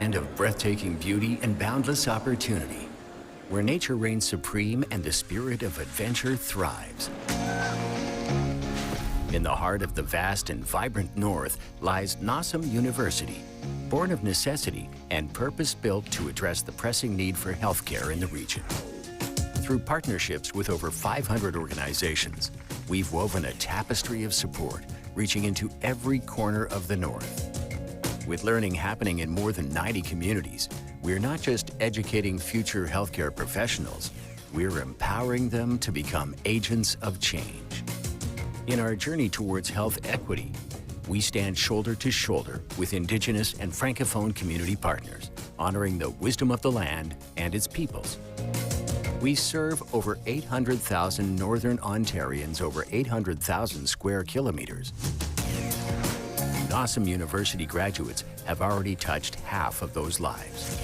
land of breathtaking beauty and boundless opportunity, where nature reigns supreme and the spirit of adventure thrives. In the heart of the vast and vibrant North lies NOSM University, born of necessity and purpose-built to address the pressing need for healthcare in the region. Through partnerships with over 500 organizations, we've woven a tapestry of support reaching into every corner of the North. With learning happening in more than 90 communities, we're not just educating future healthcare professionals, we're empowering them to become agents of change. In our journey towards health equity, we stand shoulder to shoulder with Indigenous and Francophone community partners, honoring the wisdom of the land and its peoples. We serve over 800,000 Northern Ontarians over 800,000 square kilometers. NOSM University graduates have already touched half of those lives.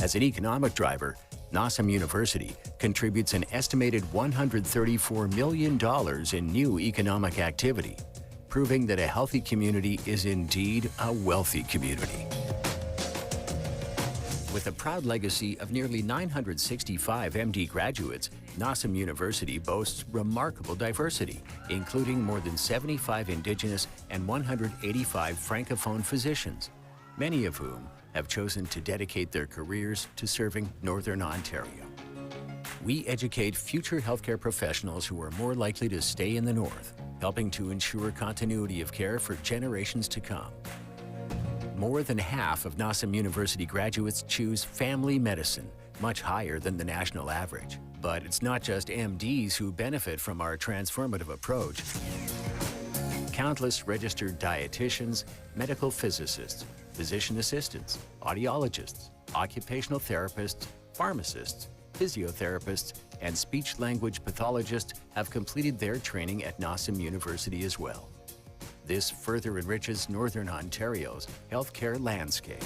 As an economic driver, NOSM University contributes an estimated $134 million in new economic activity, proving that a healthy community is indeed a wealthy community. With a proud legacy of nearly 965 MD graduates, NOSM University boasts remarkable diversity, including more than 75 Indigenous and 185 Francophone physicians, many of whom have chosen to dedicate their careers to serving Northern Ontario. We educate future healthcare professionals who are more likely to stay in the North, helping to ensure continuity of care for generations to come. More than half of NOSM University graduates choose family medicine, much higher than the national average. But it's not just MDs who benefit from our transformative approach. Countless registered dietitians, medical physicists, physician assistants, audiologists, occupational therapists, pharmacists, physiotherapists, and speech-language pathologists have completed their training at NOSM University as well. This further enriches Northern Ontario's healthcare landscape.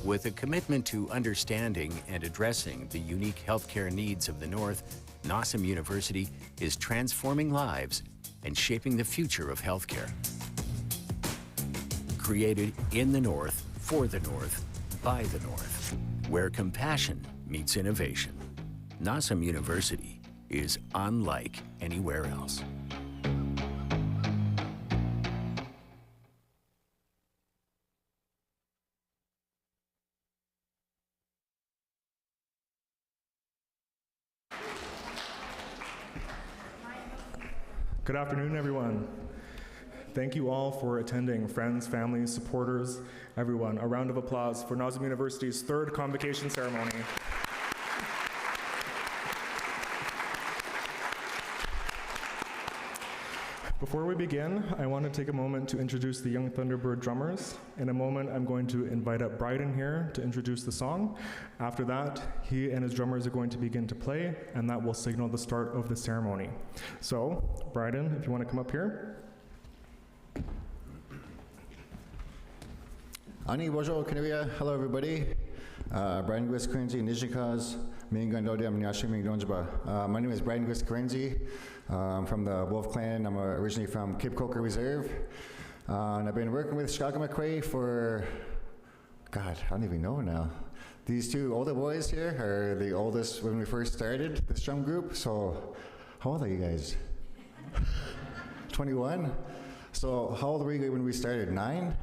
With a commitment to understanding and addressing the unique healthcare needs of the North, NOSM University is transforming lives and shaping the future of healthcare. Created in the North, for the North, by the North, where compassion meets innovation. NOSM University is unlike anywhere else. Good afternoon, everyone. Thank you all for attending, friends, families, supporters, everyone. A round of applause for NOSM University's third Convocation ceremony. Before we begin, I want to take a moment to introduce the Young Thunderbird drummers. In a moment, I'm going to invite up Bryden here to introduce the song. After that, he and his drummers are going to begin to play, and that will signal the start of the ceremony. So, Bryden, if you want to come up here. Ani bonjour, Canavia. Hello, everybody. Brian Gwis Karenzi, Nijikaz, my name is Brian Gwis Karenzi. I'm from the Wolf Clan. I'm originally from Cape Coker Reserve. And I've been working with Chicago McQuay for, God, I don't even know now. These two older boys here are the oldest when we first started this drum group. So, how old are you guys? 21? So, how old were you when we started? 9?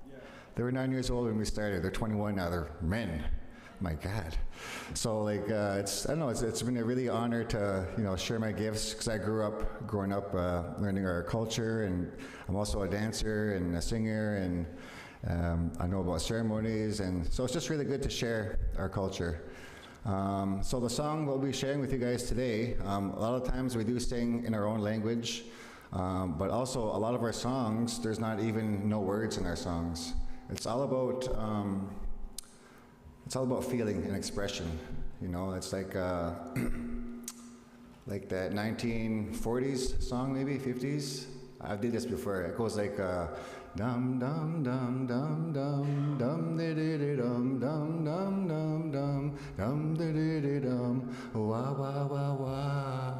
Yeah. They were 9 years old when we started. They're 21 now. They're men. My God. So like, it's been a really honor to, share my gifts, because I growing up learning our culture, and I'm also a dancer and a singer, and I know about ceremonies, and so it's just really good to share our culture. So the song we'll be sharing with you guys today, a lot of times we do sing in our own language, but also a lot of our songs, there's not even no words in our songs. It's all about feeling and expression, It's like like that 1940s song, maybe 50s. I did this before. It goes like dum dum dum dum dum dum di di di dum dum dum dum dum dum di di di dum wah wah wah wah.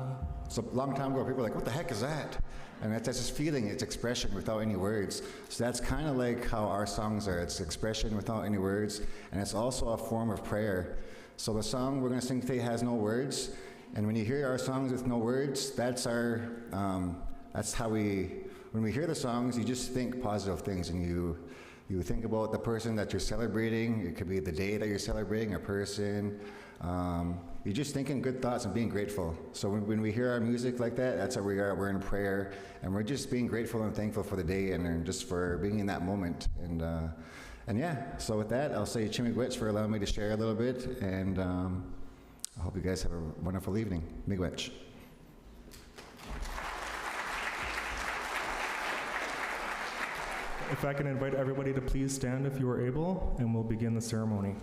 So a long time ago, people were like, what the heck is that? And that's just feeling, it's expression without any words. So that's kind of like how our songs are. It's expression without any words, and it's also a form of prayer. So the song we're going to sing today has no words, and when you hear our songs with no words, that's how when we hear the songs, you just think positive things, and you think about the person that you're celebrating. It could be the day that you're celebrating, a person. You're just thinking good thoughts and being grateful. So when we hear our music like that, that's how we are. We're in prayer, and we're just being grateful and thankful for the day and just for being in that moment. And yeah, so with that, I'll say Chimigwech for allowing me to share a little bit, and I hope you guys have a wonderful evening. Miigwech. If I can invite everybody to please stand if you are able, and we'll begin the ceremony.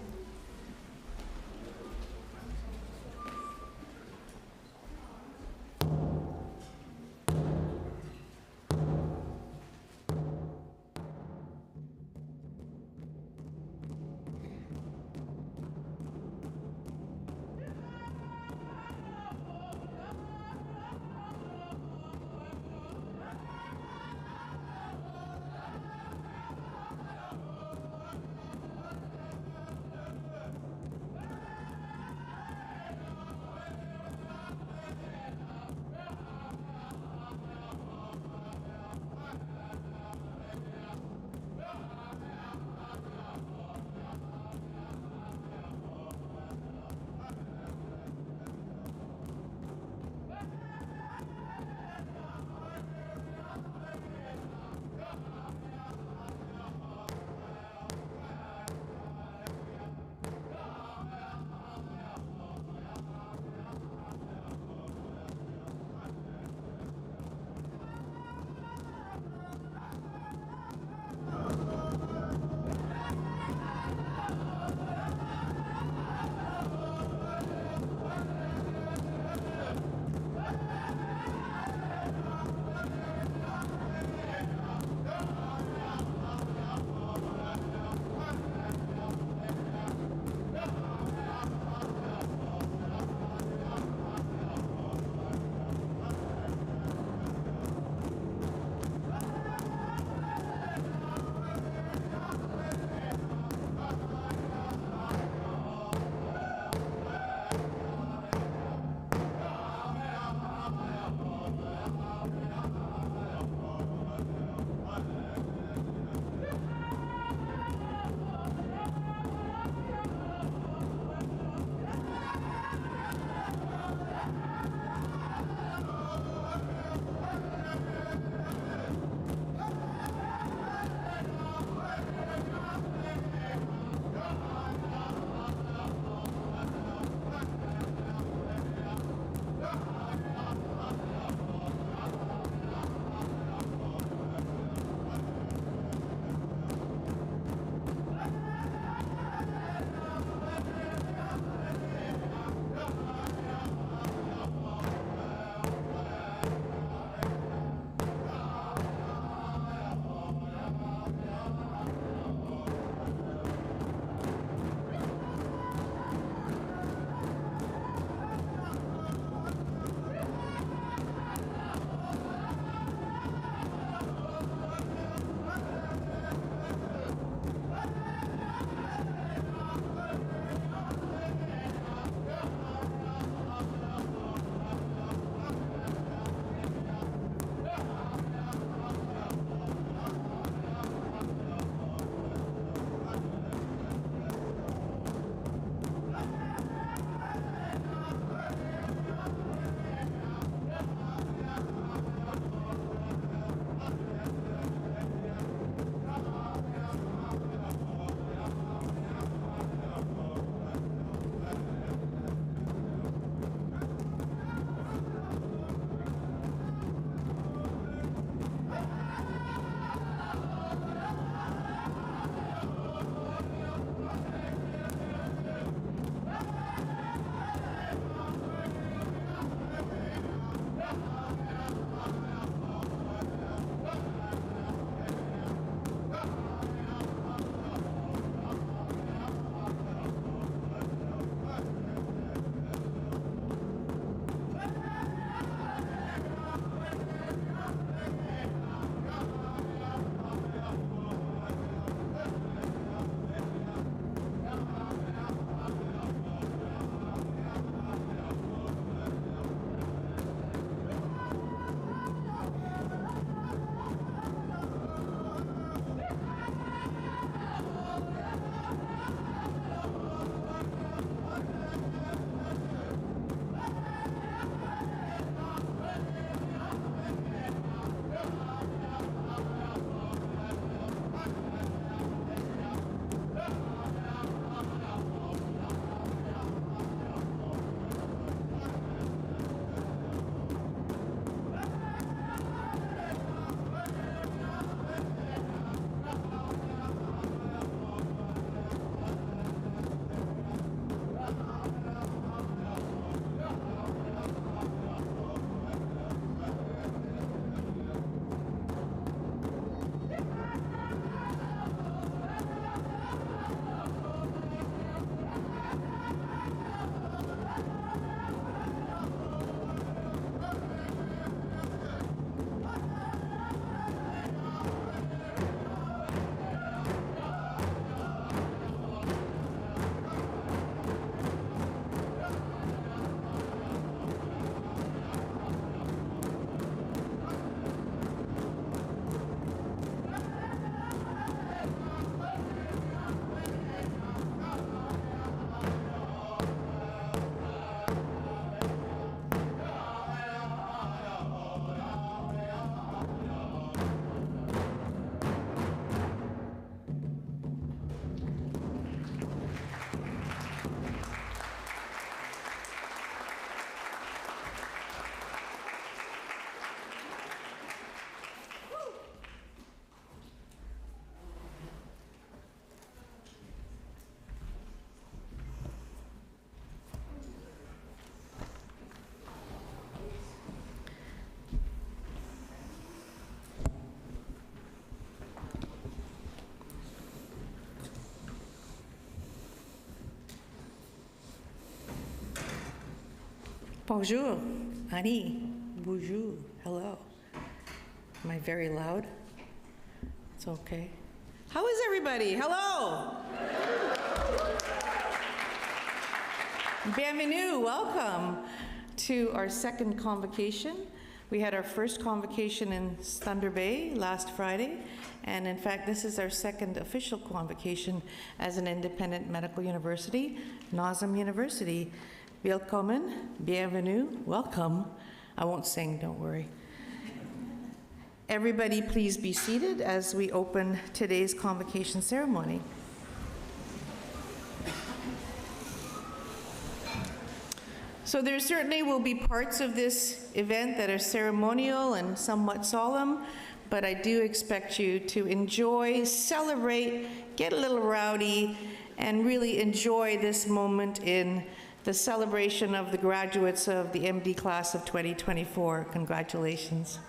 Bonjour, Annie, bonjour, hello. Am I very loud? It's okay. How is everybody? Hello. Bienvenue, welcome to our second convocation. We had our first convocation in Thunder Bay last Friday, and in fact, this is our second official convocation as an independent medical university, NOSM University. Willkommen, bienvenue, welcome. I won't sing, don't worry. Everybody please be seated as we open today's convocation ceremony. So there certainly will be parts of this event that are ceremonial and somewhat solemn, but I do expect you to enjoy, celebrate, get a little rowdy, and really enjoy this moment in the celebration of the graduates of the MD class of 2024. Congratulations.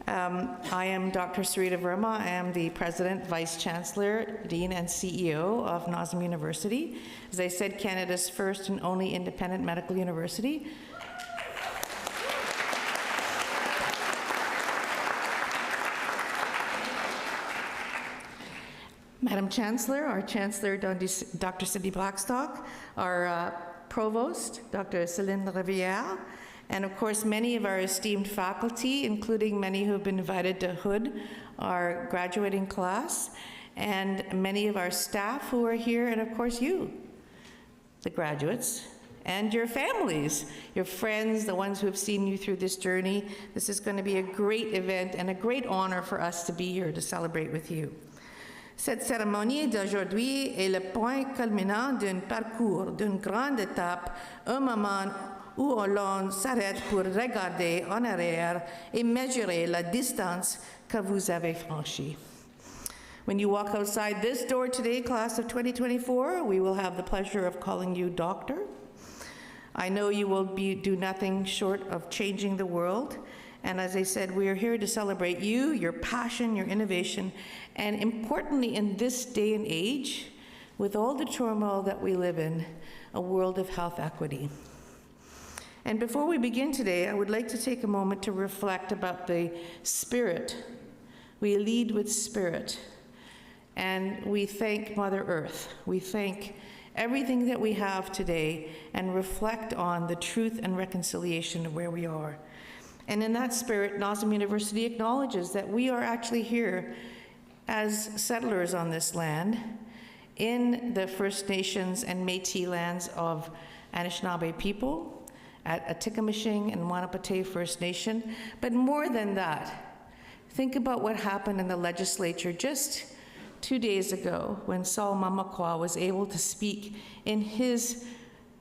I am Dr. Sarita Verma. I am the President, Vice Chancellor, Dean, and CEO of NOSM University. As I said, Canada's first and only independent medical university. Madam Chancellor, our Chancellor, Dr. Cindy Blackstock, our Provost, Dr. Céline Rivière, and of course many of our esteemed faculty, including many who have been invited to Hood, our graduating class, and many of our staff who are here, and of course you, the graduates, and your families, your friends, the ones who have seen you through this journey. This is going to be a great event and a great honor for us to be here to celebrate with you. Cette cérémonie d'aujourd'hui est le point culminant d'un parcours, d'une grande étape, un moment où l'on s'arrête pour regarder en arrière et mesurer la distance que vous avez franchie. When you walk outside this door today, class of 2024, we will have the pleasure of calling you doctor. I know you will do nothing short of changing the world. And as I said, we are here to celebrate you, your passion, your innovation, and importantly in this day and age, with all the turmoil that we live in, a world of health equity. And before we begin today, I would like to take a moment to reflect about the spirit. We lead with spirit, and we thank Mother Earth. We thank everything that we have today and reflect on the truth and reconciliation of where we are. And in that spirit, NOSM University acknowledges that we are actually here as settlers on this land in the First Nations and Métis lands of Anishinaabe people, at Atikameksheng and Wanapateh First Nation. But more than that, think about what happened in the legislature just 2 days ago when Saul Mamakwa was able to speak in his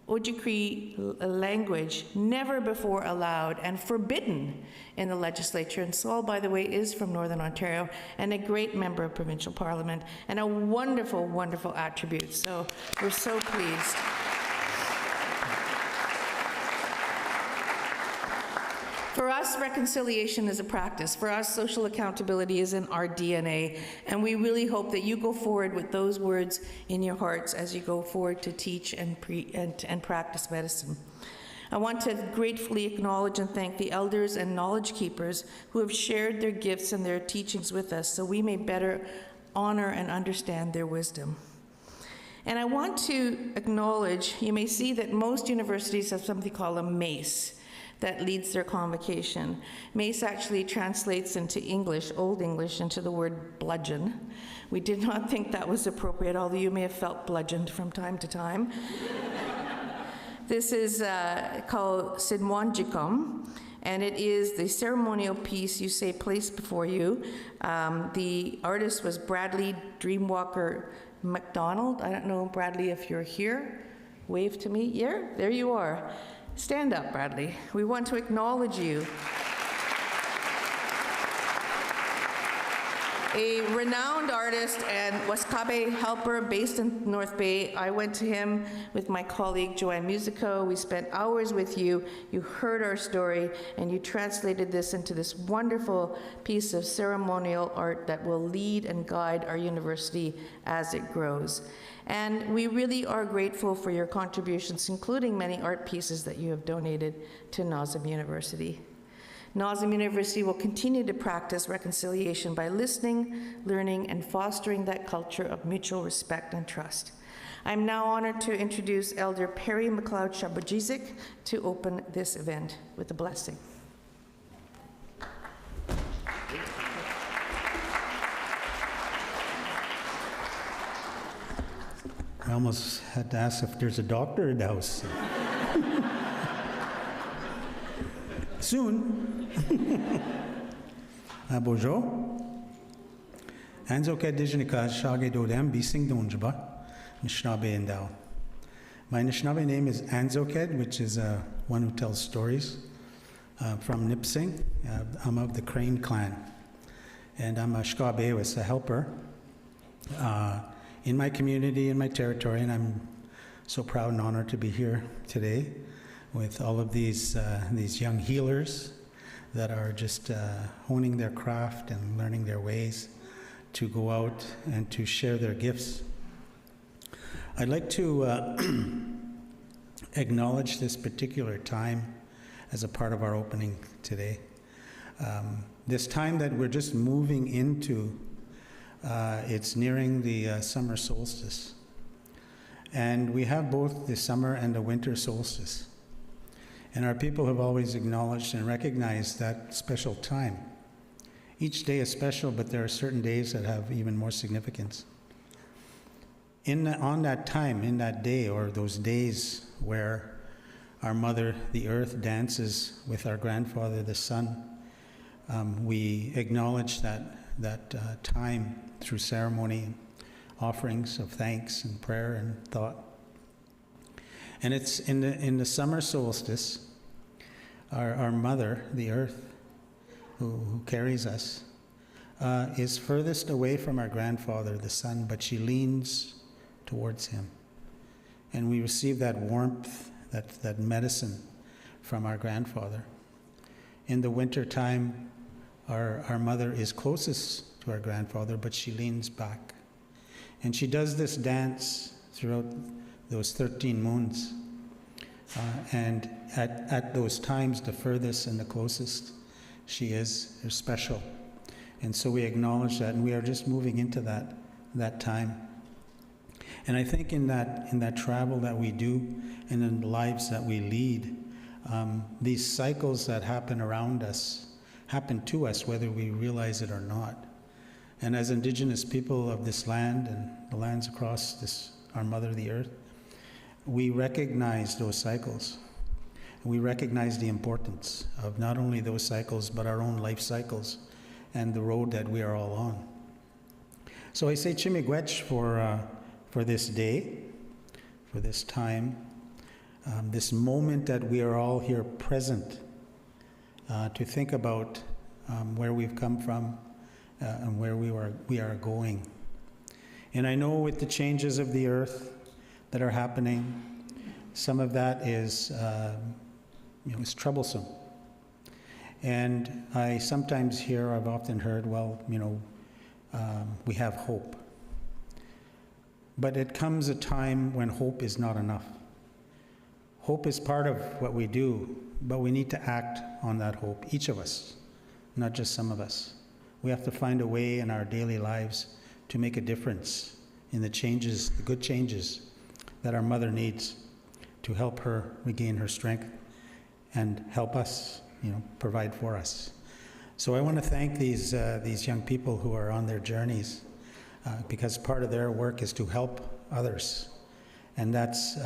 Ojibwe language, never before allowed and forbidden in the legislature. And Saul, by the way, is from Northern Ontario and a great member of provincial parliament and a wonderful, wonderful attribute. So we're so pleased. For us, reconciliation is a practice. For us, social accountability is in our DNA, and we really hope that you go forward with those words in your hearts as you go forward to teach and practice medicine. I want to gratefully acknowledge and thank the elders and knowledge keepers who have shared their gifts and their teachings with us so we may better honor and understand their wisdom. And I want to acknowledge, you may see that most universities have something called a MACE that leads their convocation. MACE actually translates into English, Old English, into the word bludgeon. We did not think that was appropriate, although you may have felt bludgeoned from time to time. This is called Sidwanjikum, and it is the ceremonial piece you say placed before you. The artist was Bradley Dreamwalker McDonald. I don't know, Bradley, if you're here. Wave to me. Yeah, there you are. Stand up, Bradley. We want to acknowledge you. a renowned artist and Waskabe helper based in North Bay. I went to him with my colleague Joanne Musico. We spent hours with you. You heard our story, and you translated this into this wonderful piece of ceremonial art that will lead and guide our university as it grows. And we really are grateful for your contributions, including many art pieces that you have donated to NOSM University. NOSM University will continue to practice reconciliation by listening, learning, and fostering that culture of mutual respect and trust. I'm now honored to introduce Elder Perry McLeod Shabajizik to open this event with a blessing. I almost had to ask if there's a doctor in the house. Soon. Bonjour. Anzo Kadijnika Shage Dodem Bising Donjaba, Nishnabe Endao. My Nishnabe name is Anzoked, which is one who tells stories from Nipsing. I'm of the Crane clan, and I'm a Shkabe, a helper in my community, in my territory, and I'm so proud and honored to be here today with all of these young healers that are just honing their craft and learning their ways to go out and to share their gifts. I'd like to acknowledge this particular time as a part of our opening today. This time that we're just moving into, it's nearing the summer solstice. And we have both the summer and the winter solstice. And our people have always acknowledged and recognized that special time. Each day is special, but there are certain days that have even more significance. On that time, in that day, or those days where our mother, the earth, dances with our grandfather, the sun, we acknowledge that time through ceremony and offerings of thanks and prayer and thought. And it's in the summer solstice, our mother, the earth, who carries us, is furthest away from our grandfather, the sun, but she leans towards him. And we receive that warmth, that medicine from our grandfather. In the winter time, our mother is closest to our grandfather, but she leans back. And she does this dance throughout those 13 moons. And at those times, the furthest and the closest she is special. And so we acknowledge that, and we are just moving into that time. And I think in that travel that we do and in the lives that we lead, these cycles that happen around us happen to us whether we realize it or not. And as Indigenous people of this land and the lands across this, our mother, the earth, we recognize those cycles. We recognize the importance of not only those cycles, but our own life cycles and the road that we are all on. So I say Chimigwech for this day, for this time, this moment that we are all here present to think about where we've come from and where we are going. And I know with the changes of the earth that are happening, some of that is it's troublesome. And I sometimes hear, I've often heard, well, we have hope. But it comes a time when hope is not enough. Hope is part of what we do, but we need to act on that hope, each of us, not just some of us. We have to find a way in our daily lives to make a difference in the changes, the good changes that our mother needs to help her regain her strength and help us, provide for us. So I want to thank these young people who are on their journeys because part of their work is to help others. And that's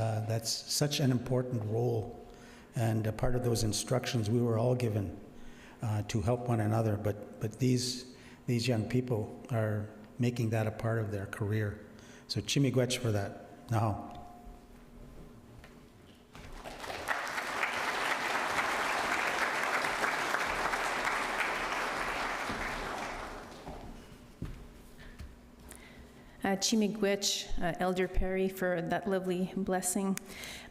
such an important role. And a part of those instructions we were all given to help one another. But these young people are making that a part of their career. So Chimigwech for that. Now. Chimigwich, Elder Perry, for that lovely blessing.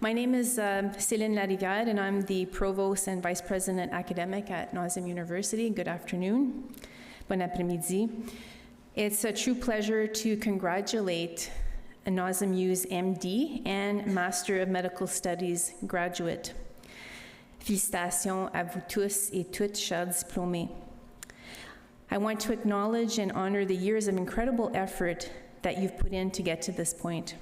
My name is Céline Larivière, and I'm the Provost and Vice President Academic at NOSM University. Good afternoon. Bon après-midi. It's a true pleasure to congratulate a NOSM U's MD and Master of Medical Studies graduate. Félicitations à vous tous et toutes, chers diplômés. I want to acknowledge and honor the years of incredible effort that you've put in to get to this point.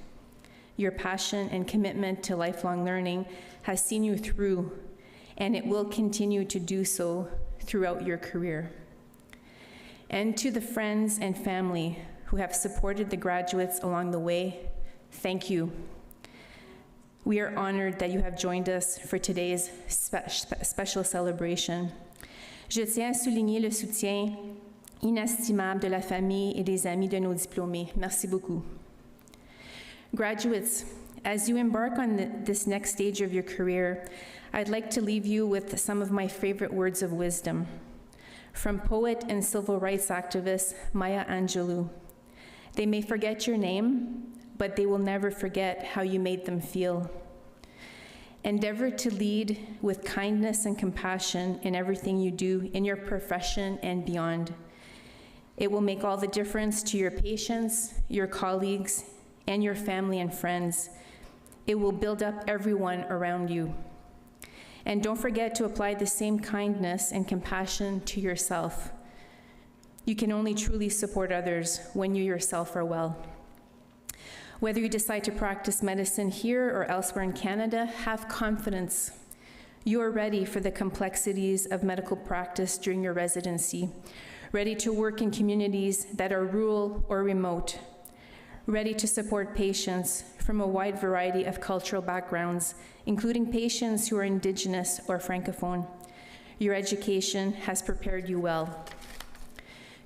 Your passion and commitment to lifelong learning has seen you through, and it will continue to do so throughout your career. And to the friends and family who have supported the graduates along the way, thank you. We are honored that you have joined us for today's special celebration. Je tiens à souligner le soutien inestimable de la famille et des amis de nos diplômés. Merci beaucoup. Graduates, as you embark on this next stage of your career, I'd like to leave you with some of my favorite words of wisdom from poet and civil rights activist Maya Angelou. They may forget your name, but they will never forget how you made them feel. Endeavor to lead with kindness and compassion in everything you do in your profession and beyond. It will make all the difference to your patients, your colleagues, and your family and friends. It will build up everyone around you. And don't forget to apply the same kindness and compassion to yourself. You can only truly support others when you yourself are well. Whether you decide to practice medicine here or elsewhere in Canada, have confidence. You are ready for the complexities of medical practice during your residency, ready to work in communities that are rural or remote, ready to support patients from a wide variety of cultural backgrounds, including patients who are Indigenous or Francophone. Your education has prepared you well.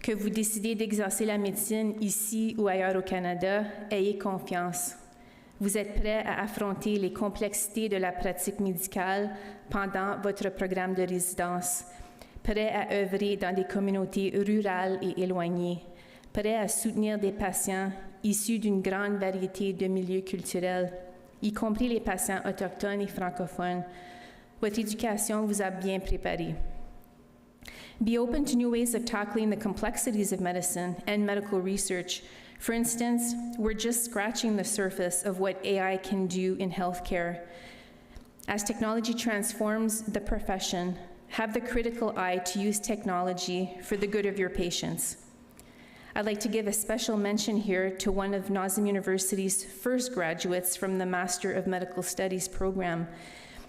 Que vous décidez d'exercer la médecine ici ou ailleurs au Canada, ayez confiance. Vous êtes prêt à affronter les complexités de la pratique médicale pendant votre programme de résidence, prêt à œuvrer dans des communautés rurales et éloignées, prêt à soutenir des patients issus d'une grande variété de milieux culturels, y compris les patients autochtones et francophones. Votre éducation vous a bien préparé. Be open to new ways of tackling the complexities of medicine and medical research. For instance, we're just scratching the surface of what AI can do in healthcare. As technology transforms the profession, have the critical eye to use technology for the good of your patients. I'd like to give a special mention here to one of NOSM University's first graduates from the Master of Medical Studies program.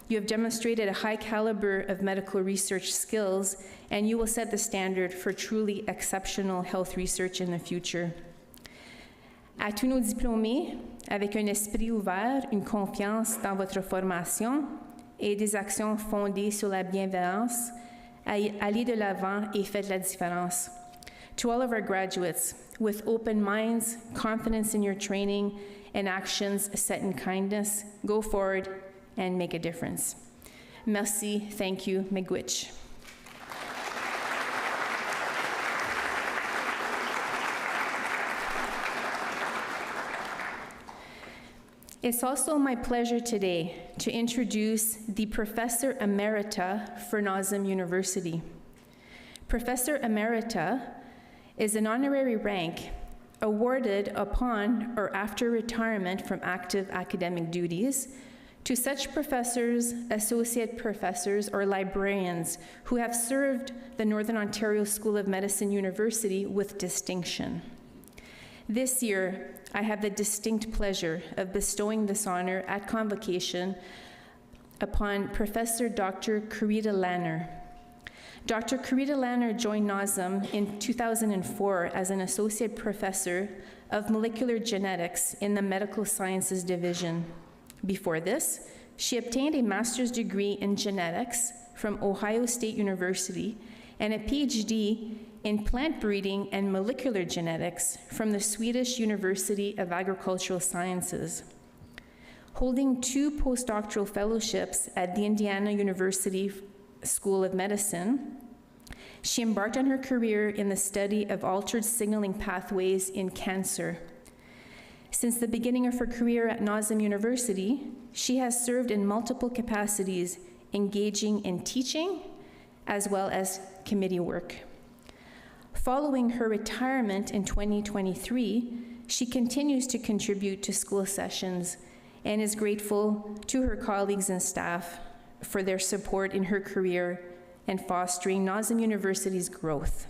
You have demonstrated a high caliber of medical research skills, and you will set the standard for truly exceptional health research in the future. À tous nos diplômés, avec un esprit ouvert, une confiance dans votre formation et des actions fondées sur la bienveillance, allez de l'avant et faites la différence. To all of our graduates, with open minds, confidence in your training, and actions set in kindness, go forward and make a difference. Merci, thank you, Miigwech. It's also my pleasure today to introduce the Professor Emerita for NOSM University. Professor Emerita is an honorary rank awarded upon or after retirement from active academic duties to such professors, associate professors, or librarians who have served the Northern Ontario School of Medicine University with distinction. This year, I have the distinct pleasure of bestowing this honor at Convocation upon Professor Dr. Karita Lanner. Dr. Karita Lanner joined NOSM in 2004 as an associate professor of molecular genetics in the Medical Sciences Division. Before this, she obtained a master's degree in genetics from Ohio State University and a PhD in plant breeding and molecular genetics from the Swedish University of Agricultural Sciences. Holding 2 postdoctoral fellowships at the Indiana University School of Medicine, she embarked on her career in the study of altered signaling pathways in cancer. Since the beginning of her career at NOSM University, she has served in multiple capacities, engaging in teaching as well as committee work. Following her retirement in 2023, she continues to contribute to school sessions and is grateful to her colleagues and staff for their support in her career and fostering NOSM University's growth.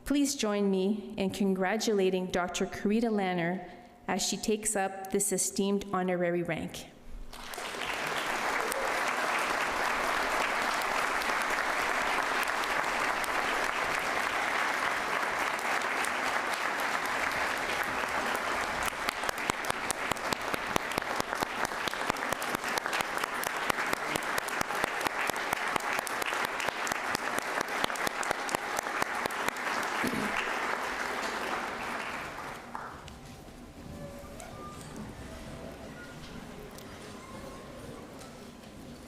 Please join me in congratulating Dr. Carita Lanner as she takes up this esteemed honorary rank.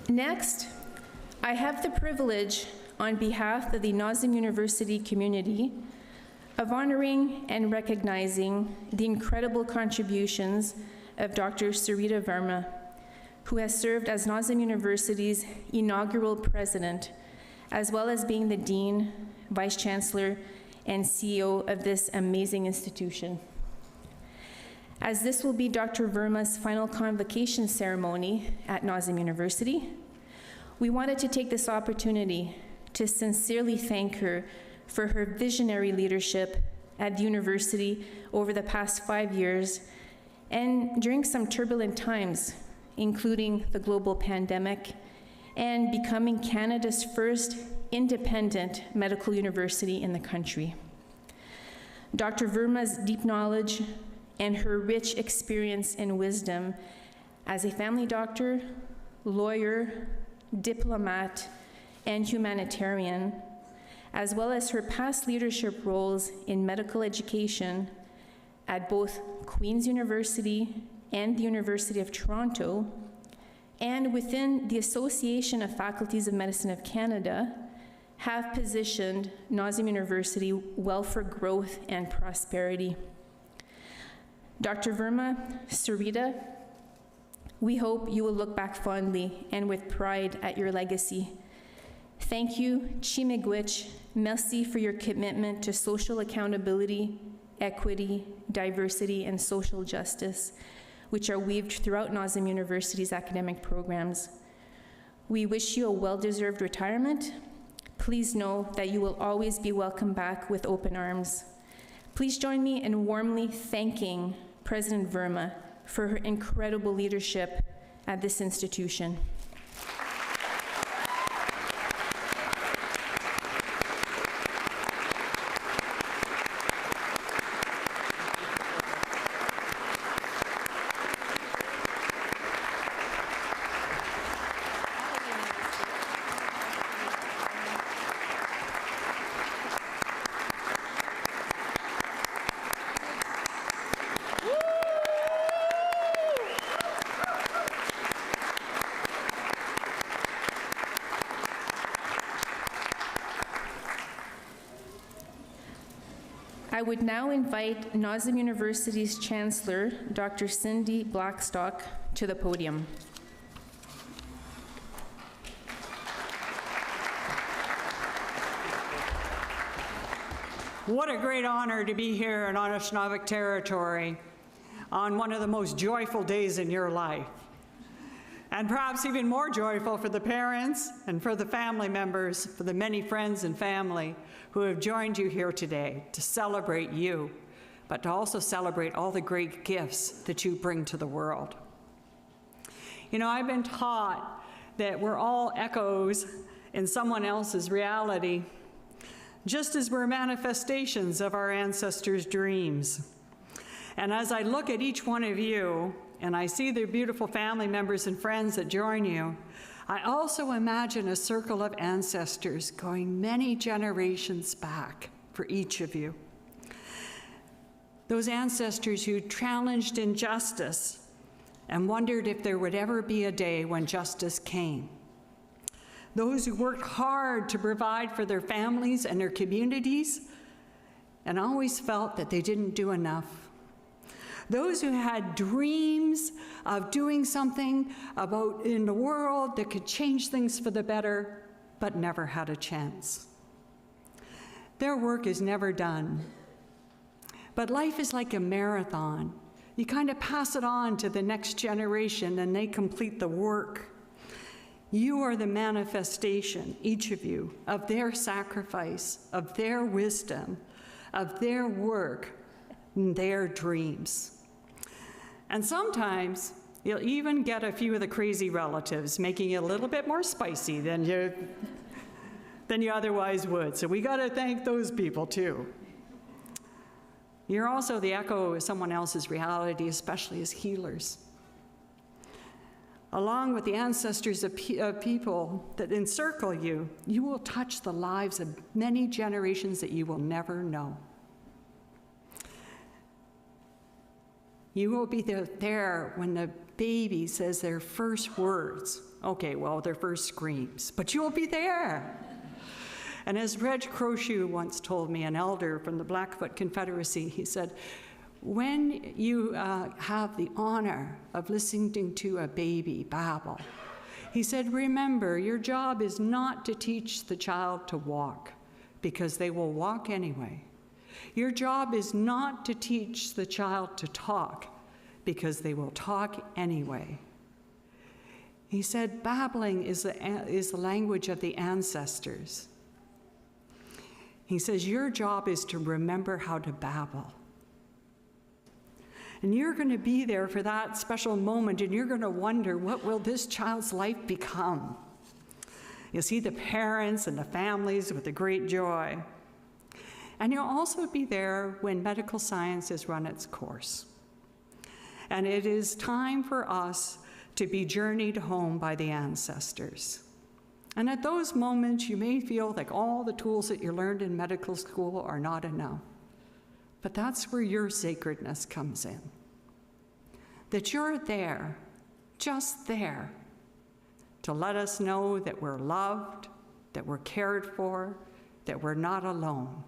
Next, I have the privilege, on behalf of the NOSM University community, of honoring and recognizing the incredible contributions of Dr. Sarita Verma, who has served as NOSM University's inaugural president, as well as being the Dean, Vice Chancellor, and CEO of this amazing institution. As this will be Dr. Verma's final convocation ceremony at NOSM University, we wanted to take this opportunity to sincerely thank her for her visionary leadership at the university over the past 5 years and during some turbulent times, including the global pandemic and becoming Canada's first independent medical university in the country. Dr. Verma's deep knowledge and her rich experience and wisdom as a family doctor, lawyer, diplomat, and humanitarian, as well as her past leadership roles in medical education at both Queen's University and the University of Toronto, and within the Association of Faculties of Medicine of Canada, have positioned NOSM University well for growth and prosperity. Dr. Verma, Sarita, we hope you will look back fondly and with pride at your legacy. Thank you, Chimigwich. Merci for your commitment to social accountability, equity, diversity, and social justice, which are weaved throughout NOSM University's academic programs. We wish you a well-deserved retirement. Please know that you will always be welcome back with open arms. Please join me in warmly thanking President Verma for her incredible leadership at this institution. I would now invite NOSM University's Chancellor, Dr. Cindy Blackstock, to the podium. What a great honor to be here in Anishinaabe territory on one of the most joyful days in your life. And perhaps even more joyful for the parents and for the family members, for the many friends and family who have joined you here today to celebrate you, but to also celebrate all the great gifts that you bring to the world. You know, I've been taught that we're all echoes in someone else's reality, just as we're manifestations of our ancestors' dreams. And as I look at each one of you, and I see the beautiful family members and friends that join you, I also imagine a circle of ancestors going many generations back for each of you. Those ancestors who challenged injustice and wondered if there would ever be a day when justice came. Those who worked hard to provide for their families and their communities and always felt that they didn't do enough. those who had dreams of doing something in the world that could change things for the better, but never had a chance. Their work is never done. But life is like a marathon. You kind of pass it on to the next generation and they complete the work. You are the manifestation, each of you, of their sacrifice, of their wisdom, of their work, and their dreams. And sometimes you'll even get a few of the crazy relatives, making it a little bit more spicy than you otherwise would. So we got to thank those people too. You're also the echo of someone else's reality, especially as healers. Along with the ancestors of people that encircle you, you will touch the lives of many generations that you will never know. You will be there when the baby says their first words. Okay, well, their first screams, but you'll be there. And as Reg Crochew once told me, an elder from the Blackfoot Confederacy, he said, when you have the honor of listening to a baby babble, he said, remember, your job is not to teach the child to walk, because they will walk anyway. Your job is not to teach the child to talk, because they will talk anyway. He said, babbling is the language of the ancestors. He says, your job is to remember how to babble. And you're going to be there for that special moment, and you're going to wonder, what will this child's life become? You'll see the parents and the families with a great joy. And you'll also be there when medical science has run its course. And it is time for us to be journeyed home by the ancestors. And at those moments, you may feel like all the tools that you learned in medical school are not enough. But that's where your sacredness comes in. That you're there, just there, to let us know that we're loved, that we're cared for, that we're not alone.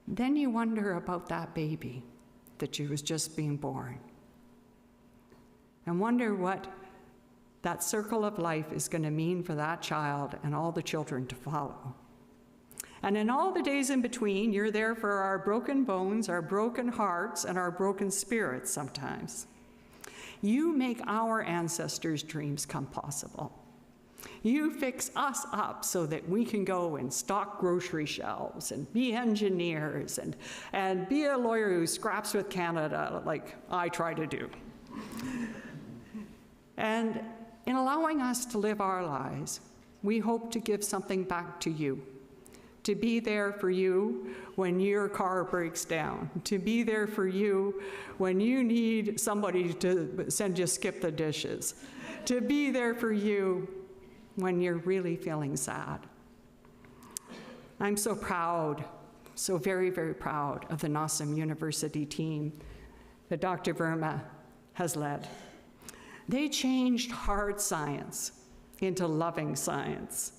Then you wonder about that baby that was just being born. And wonder what that circle of life is going to mean for that child and all the children to follow. And in all the days in between, you're there for our broken bones, our broken hearts, and our broken spirits sometimes. You make our ancestors' dreams come possible. You fix us up so that we can go and stock grocery shelves and be engineers and be a lawyer who scraps with Canada like I try to do. And in allowing us to live our lives, we hope to give something back to you. To be there for you when your car breaks down. To be there for you when you need somebody to send you skip the dishes. To be there for you when you're really feeling sad. I'm so proud, so very, very proud of the NOSM University team that Dr. Verma has led. They changed hard science into loving science.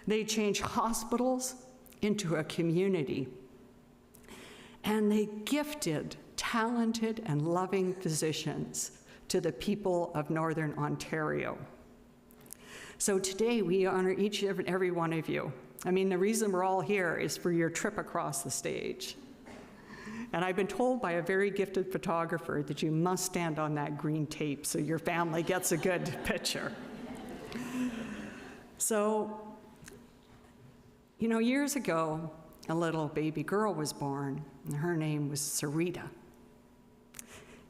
They changed hospitals into a community. And they gifted talented and loving physicians to the people of Northern Ontario. So today we honor each and every one of you. I mean, the reason we're all here is for your trip across the stage. And I've been told by a very gifted photographer that you must stand on that green tape so your family gets a good picture. So, you know, years ago, a little baby girl was born, and her name was Sarita.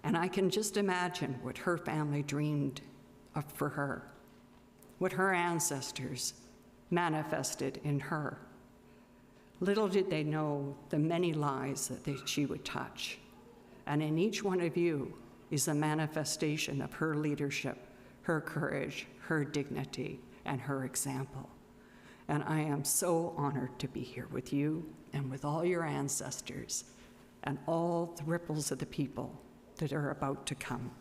And I can just imagine what her family dreamed of for her, what her ancestors manifested in her. Little did they know the many lives that she would touch. And in each one of you is a manifestation of her leadership, her courage, her dignity, and her example. And I am so honored to be here with you and with all your ancestors and all the ripples of the people that are about to come.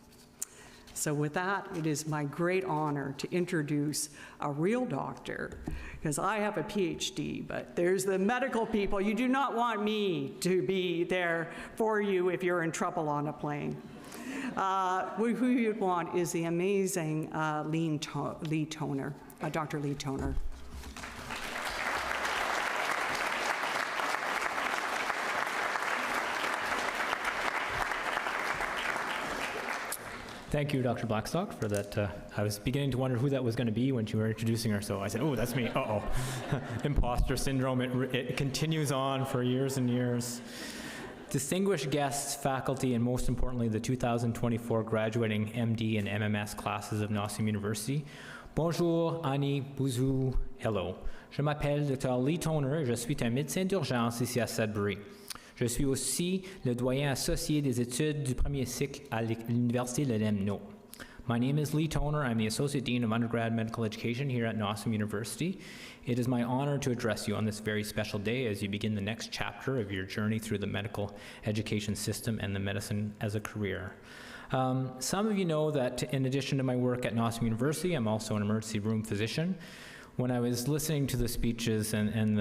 So with that, it is my great honor to introduce a real doctor, because I have a PhD, but there's the medical people. You do not want me to be there for you if you're in trouble on a plane. Who you'd want is the amazing Lee Toner, Dr. Lee Toner. Thank you, Dr. Blackstock, for that. I was beginning to wonder who that was going to be when you were introducing her, so I said, oh, that's me. Uh-oh. Imposter syndrome. It continues on for years and years. Distinguished guests, faculty, and most importantly, the 2024 graduating MD and MMS classes of NOSM University. Bonjour, Annie, bonjour, hello. Je m'appelle Dr. Lee Toner, je suis un médecin d'urgence ici à Sudbury. Je suis aussi le doyen associé des études du premier cycle à l'Université de l'EMNO. My name is Lee Toner. I'm the Associate Dean of Undergrad Medical Education here at NOSM University. It is my honor to address you on this very special day as you begin the next chapter of your journey through the medical education system and the medicine as a career. Some of you know that in addition to my work at NOSM University, I'm also an emergency room physician. When I was listening to the speeches and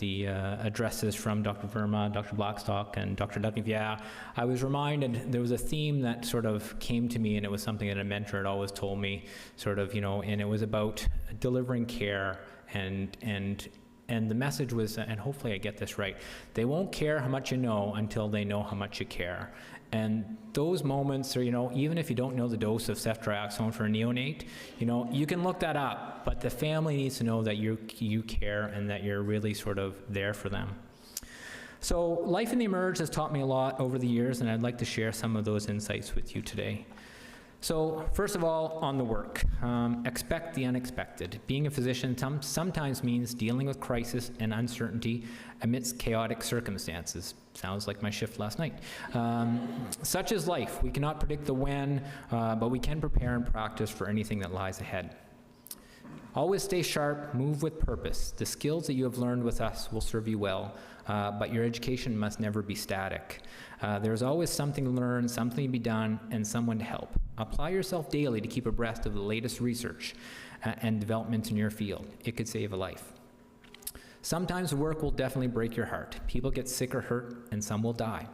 the addresses from Dr. Verma, Dr. Blackstock, and Dr. Rivière, I was reminded there was a theme that sort of came to me, and it was something that a mentor had always told me, sort of, and it was about delivering care, and the message was, and hopefully I get this right, they won't care how much you know until they know how much you care. And those moments are, even if you don't know the dose of ceftriaxone for a neonate, you can look that up, but the family needs to know that you care and that you're really sort of there for them. So life in the emerge has taught me a lot over the years, and I'd like to share some of those insights with you today. So first of all, on the work, expect the unexpected. Being a physician sometimes means dealing with crisis and uncertainty amidst chaotic circumstances. Sounds like my shift last night. Such is life. We cannot predict the when, but we can prepare and practice for anything that lies ahead. Always stay sharp, move with purpose. The skills that you have learned with us will serve you well, but your education must never be static. There's always something to learn, something to be done, and someone to help. Apply yourself daily to keep abreast of the latest research and developments in your field. It could save a life. Sometimes work will definitely break your heart. People get sick or hurt, and some will die.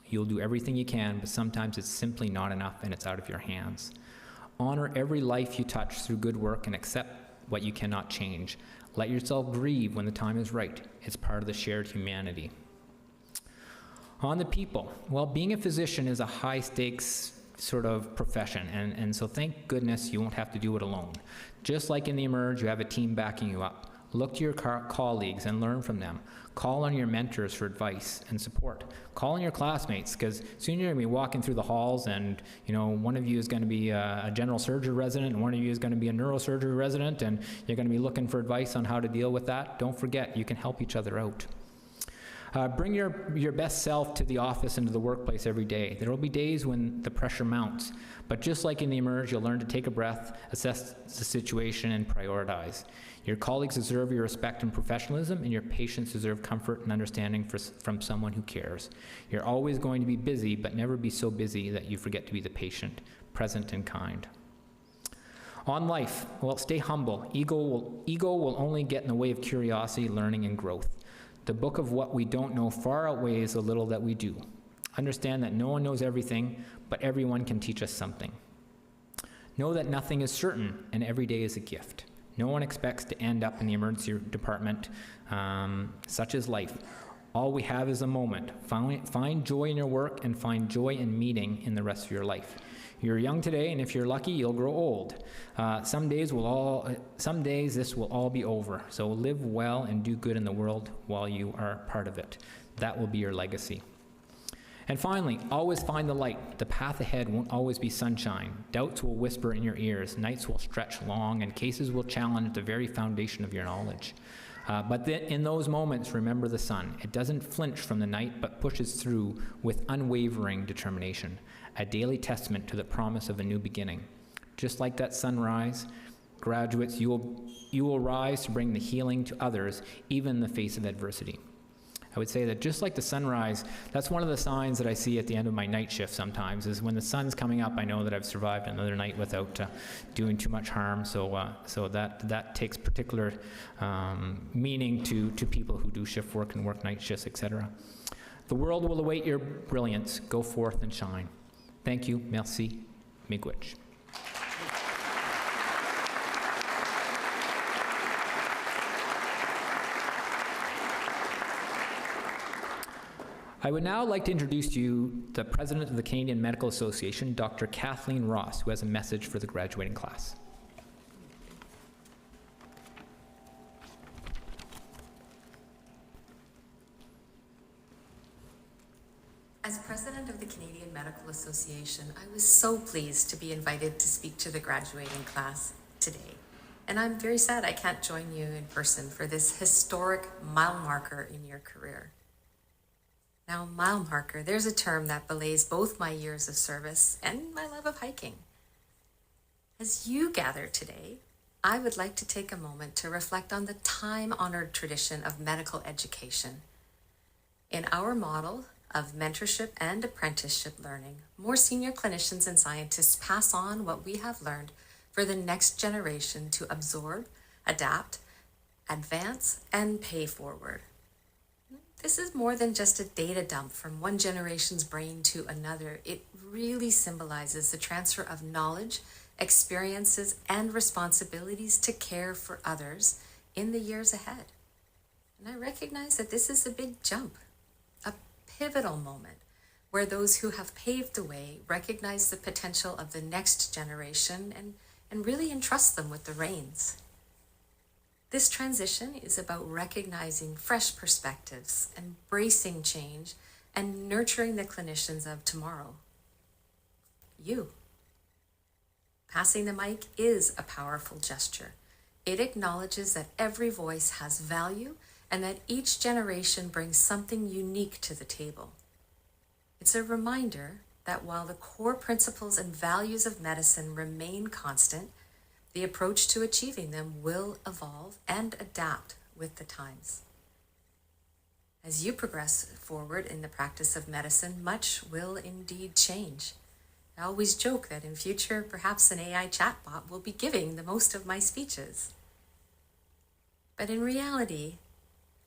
You'll do everything you can, but sometimes it's simply not enough and it's out of your hands. Honor every life you touch through good work and accept what you cannot change. Let yourself grieve when the time is right. It's part of the shared humanity. On the people, well, being a physician is a high-stakes sort of profession, and so thank goodness you won't have to do it alone. Just like in the emerge, you have a team backing you up. Look to your colleagues and learn from them. Call on your mentors for advice and support. Call on your classmates, because soon you're going to be walking through the halls and, one of you is going to be a general surgery resident and one of you is going to be a neurosurgery resident, and you're going to be looking for advice on how to deal with that. Don't forget, you can help each other out. Bring your best self to the office and to the workplace every day. There will be days when the pressure mounts, but just like in the emerge, you'll learn to take a breath, assess the situation, and prioritize. Your colleagues deserve your respect and professionalism, and your patients deserve comfort and understanding from someone who cares. You're always going to be busy, but never be so busy that you forget to be the patient, present and kind. On life, well, stay humble. Ego will only get in the way of curiosity, learning, and growth. The book of what we don't know far outweighs the little that we do. Understand that no one knows everything, but everyone can teach us something. Know that nothing is certain, and every day is a gift. No one expects to end up in the emergency department. Such is life. All we have is a moment. Find joy in your work and find joy in meeting in the rest of your life. You're young today, and if you're lucky, you'll grow old. Some days this will all be over. So live well and do good in the world while you are part of it. That will be your legacy. And finally, always find the light. The path ahead won't always be sunshine. Doubts will whisper in your ears. Nights will stretch long, and cases will challenge the very foundation of your knowledge. But in those moments, remember the sun. It doesn't flinch from the night, but pushes through with unwavering determination, a daily testament to the promise of a new beginning. Just like that sunrise, graduates, you will rise to bring the healing to others, even in the face of adversity. I would say that just like the sunrise, that's one of the signs that I see at the end of my night shift sometimes, is when the sun's coming up, I know that I've survived another night without doing too much harm. So that takes particular meaning to people who do shift work and work night shifts, etc. The world will await your brilliance. Go forth and shine. Thank you. Merci. Miigwech. I would now like to introduce to you the President of the Canadian Medical Association, Dr. Kathleen Ross, who has a message for the graduating class. As President of the Canadian Medical Association, I was so pleased to be invited to speak to the graduating class today. And I'm very sad I can't join you in person for this historic mile marker in your career. Now, mile marker, there's a term that belays both my years of service and my love of hiking. As you gather today, I would like to take a moment to reflect on the time-honored tradition of medical education. In our model of mentorship and apprenticeship learning, more senior clinicians and scientists pass on what we have learned for the next generation to absorb, adapt, advance, and pay forward. This is more than just a data dump from one generation's brain to another. It really symbolizes the transfer of knowledge, experiences, and responsibilities to care for others in the years ahead. And I recognize that this is a big jump, a pivotal moment where those who have paved the way recognize the potential of the next generation and really entrust them with the reins. This transition is about recognizing fresh perspectives, embracing change, and nurturing the clinicians of tomorrow. You. Passing the mic is a powerful gesture. It acknowledges that every voice has value and that each generation brings something unique to the table. It's a reminder that while the core principles and values of medicine remain constant, the approach to achieving them will evolve and adapt with the times. As you progress forward in the practice of medicine, much will indeed change. I always joke that in future, perhaps an AI chatbot will be giving the most of my speeches. But in reality,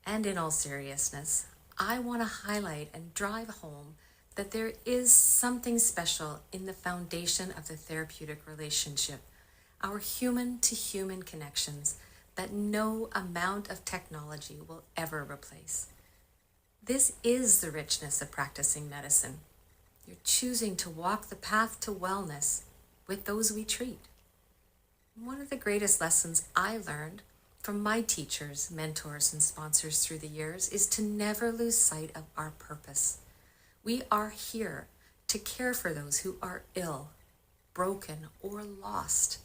and in all seriousness, I want to highlight and drive home that there is something special in the foundation of the therapeutic relationship, our human-to-human connections that no amount of technology will ever replace. This is the richness of practicing medicine. You're choosing to walk the path to wellness with those we treat. One of the greatest lessons I learned from my teachers, mentors, and sponsors through the years is to never lose sight of our purpose. We are here to care for those who are ill, broken, or lost.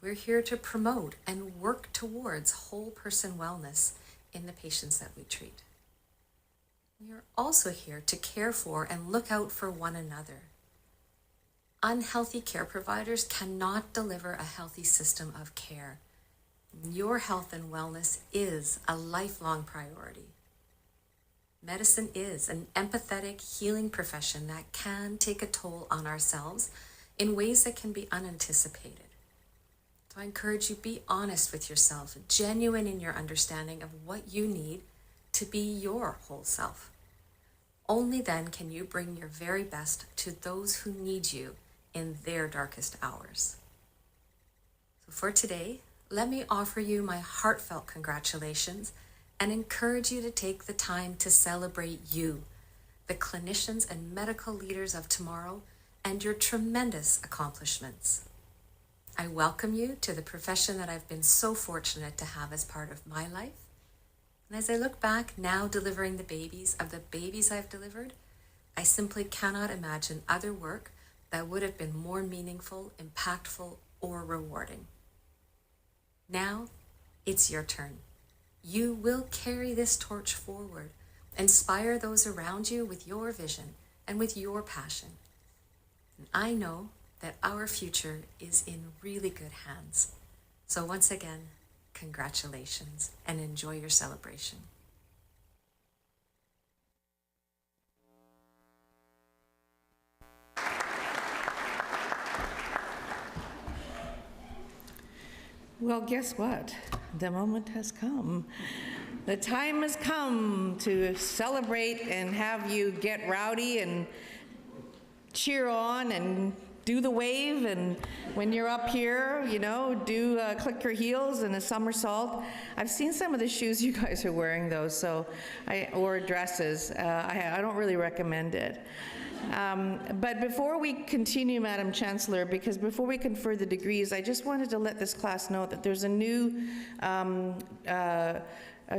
We're here to promote and work towards whole person wellness in the patients that we treat. We are also here to care for and look out for one another. Unhealthy care providers cannot deliver a healthy system of care. Your health and wellness is a lifelong priority. Medicine is an empathetic, healing profession that can take a toll on ourselves in ways that can be unanticipated. So I encourage you, be honest with yourself, genuine in your understanding of what you need to be your whole self. Only then can you bring your very best to those who need you in their darkest hours. So for today, let me offer you my heartfelt congratulations and encourage you to take the time to celebrate you, the clinicians and medical leaders of tomorrow, and your tremendous accomplishments. I welcome you to the profession that I've been so fortunate to have as part of my life. And as I look back now delivering the babies of the babies I've delivered, I simply cannot imagine other work that would have been more meaningful, impactful, or rewarding. Now, it's your turn. You will carry this torch forward, inspire those around you with your vision and with your passion. And I know that our future is in really good hands. So once again, congratulations and enjoy your celebration. Well, guess what? The moment has come. The time has come to celebrate and have you get rowdy and cheer on and do the wave, and when you're up here, you know, do click your heels and a somersault. I've seen some of the shoes you guys are wearing, though, or dresses. I don't really recommend it. But before we continue, Madam Chancellor, because before we confer the degrees, I just wanted to let this class know that there's a new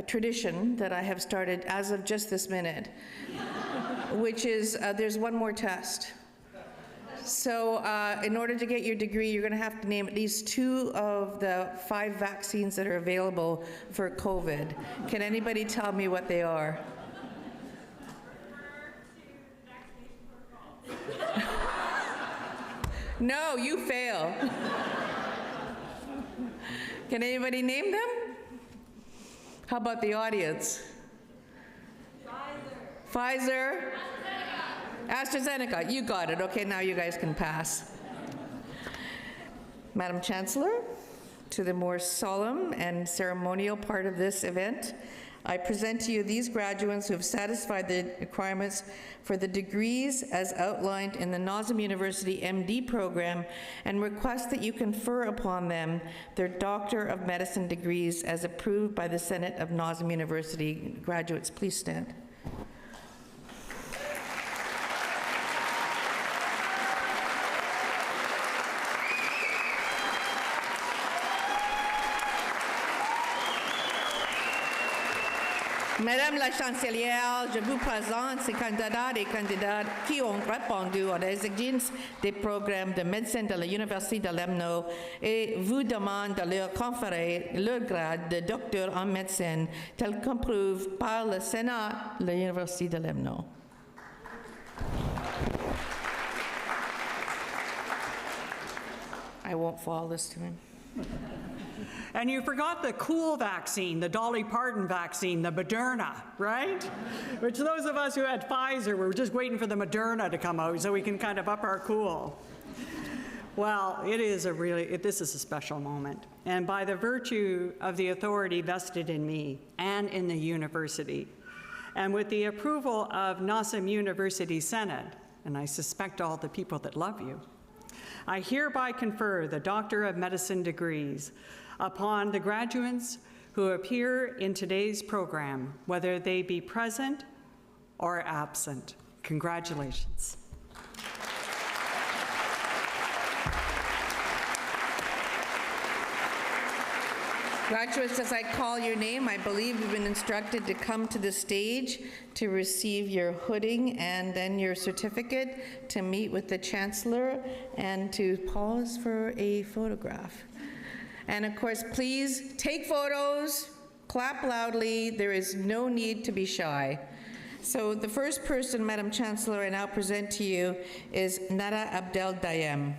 tradition that I have started as of just this minute, which is there's one more test. So in order to get your degree, you're going to have to name at least 2 of the 5 vaccines that are available for COVID. Can anybody tell me what they are? No, you fail. Can anybody name them? How about the audience? Pfizer. AstraZeneca, you got it. Okay, now you guys can pass. Madam Chancellor, to the more solemn and ceremonial part of this event, I present to you these graduates who have satisfied the requirements for the degrees as outlined in the NOSM University MD program, and request that you confer upon them their Doctor of Medicine degrees as approved by the Senate of NOSM University. Graduates, please stand. Madame la Chancelière, je vous présente ces candidats et candidates qui ont répondu aux exigences des programmes de médecine de l'Université de l'Emno et vous demande de leur conférer le grade de docteur en médecine tel qu'approuvé par le Sénat de l'Université de l'Emno. I won't fall this time. And you forgot the cool vaccine, the Dolly Parton vaccine, the Moderna, right? Which those of us who had Pfizer, were just waiting for the Moderna to come out so we can kind of up our cool. Well, this is a special moment. And by the virtue of the authority vested in me and in the university, and with the approval of NOSM University Senate, and I suspect all the people that love you, I hereby confer the Doctor of Medicine degrees upon the graduates who appear in today's program, whether they be present or absent. Congratulations. Graduates, as I call your name, I believe you've been instructed to come to the stage to receive your hooding and then your certificate, to meet with the Chancellor, and to pause for a photograph. And of course, please take photos, clap loudly. There is no need to be shy. So the first person, Madam Chancellor, I now present to you is Nada Abdel Dayem.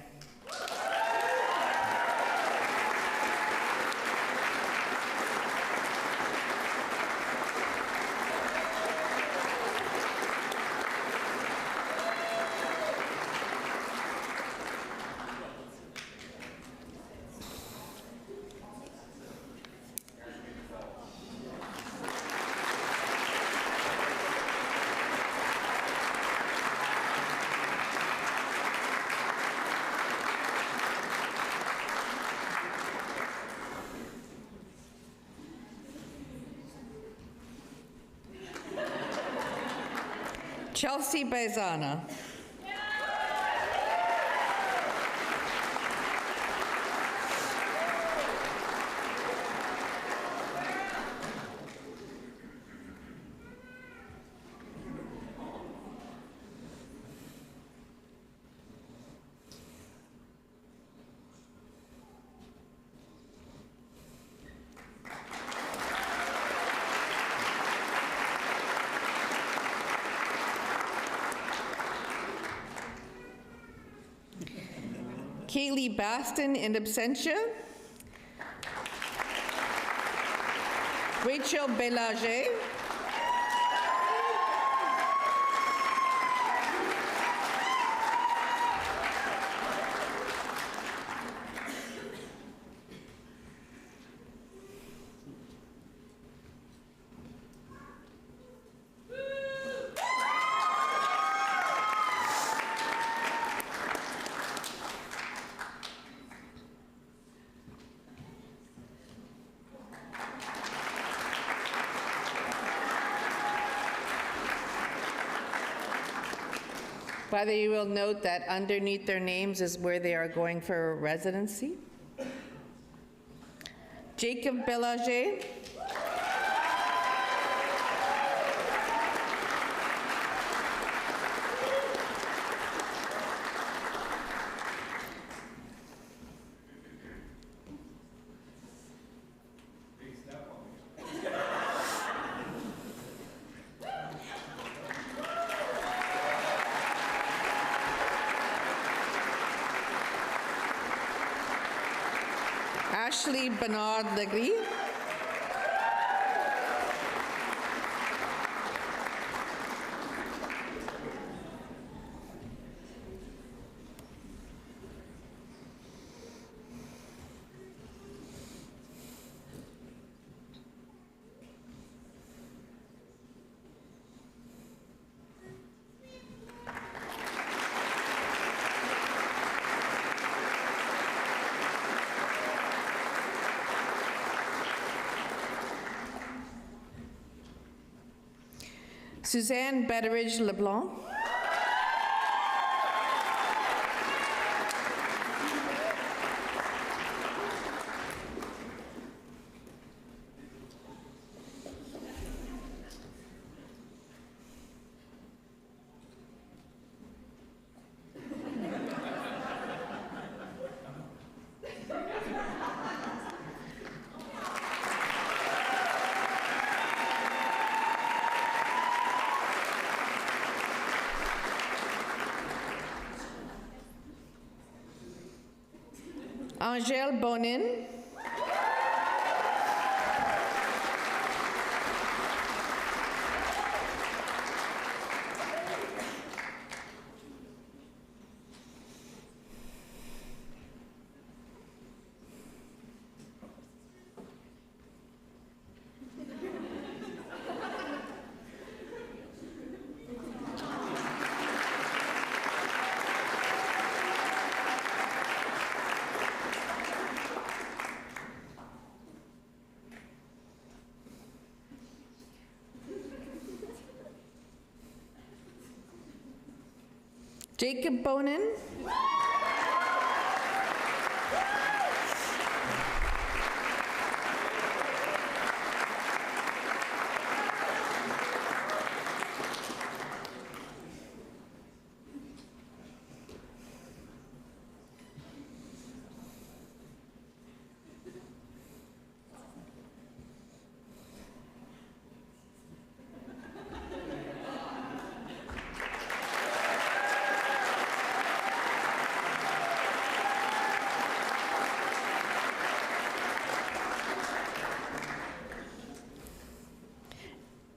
Chelsea Baizana. Kaylee Baston in absentia. Rachel Belanger. Father, you will note that underneath their names is where they are going for residency. Jacob Belanger. Ashley Bernard Legris. Suzanne Betteridge LeBlanc. Angèle Bonin. Jacob Bonin.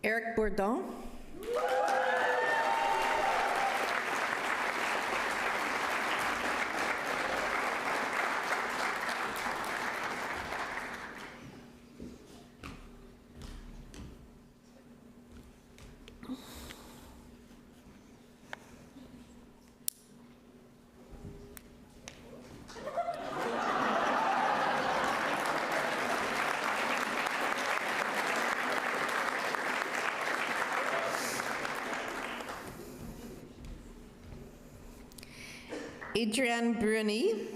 Eric Bourdon. Adrienne Bruni.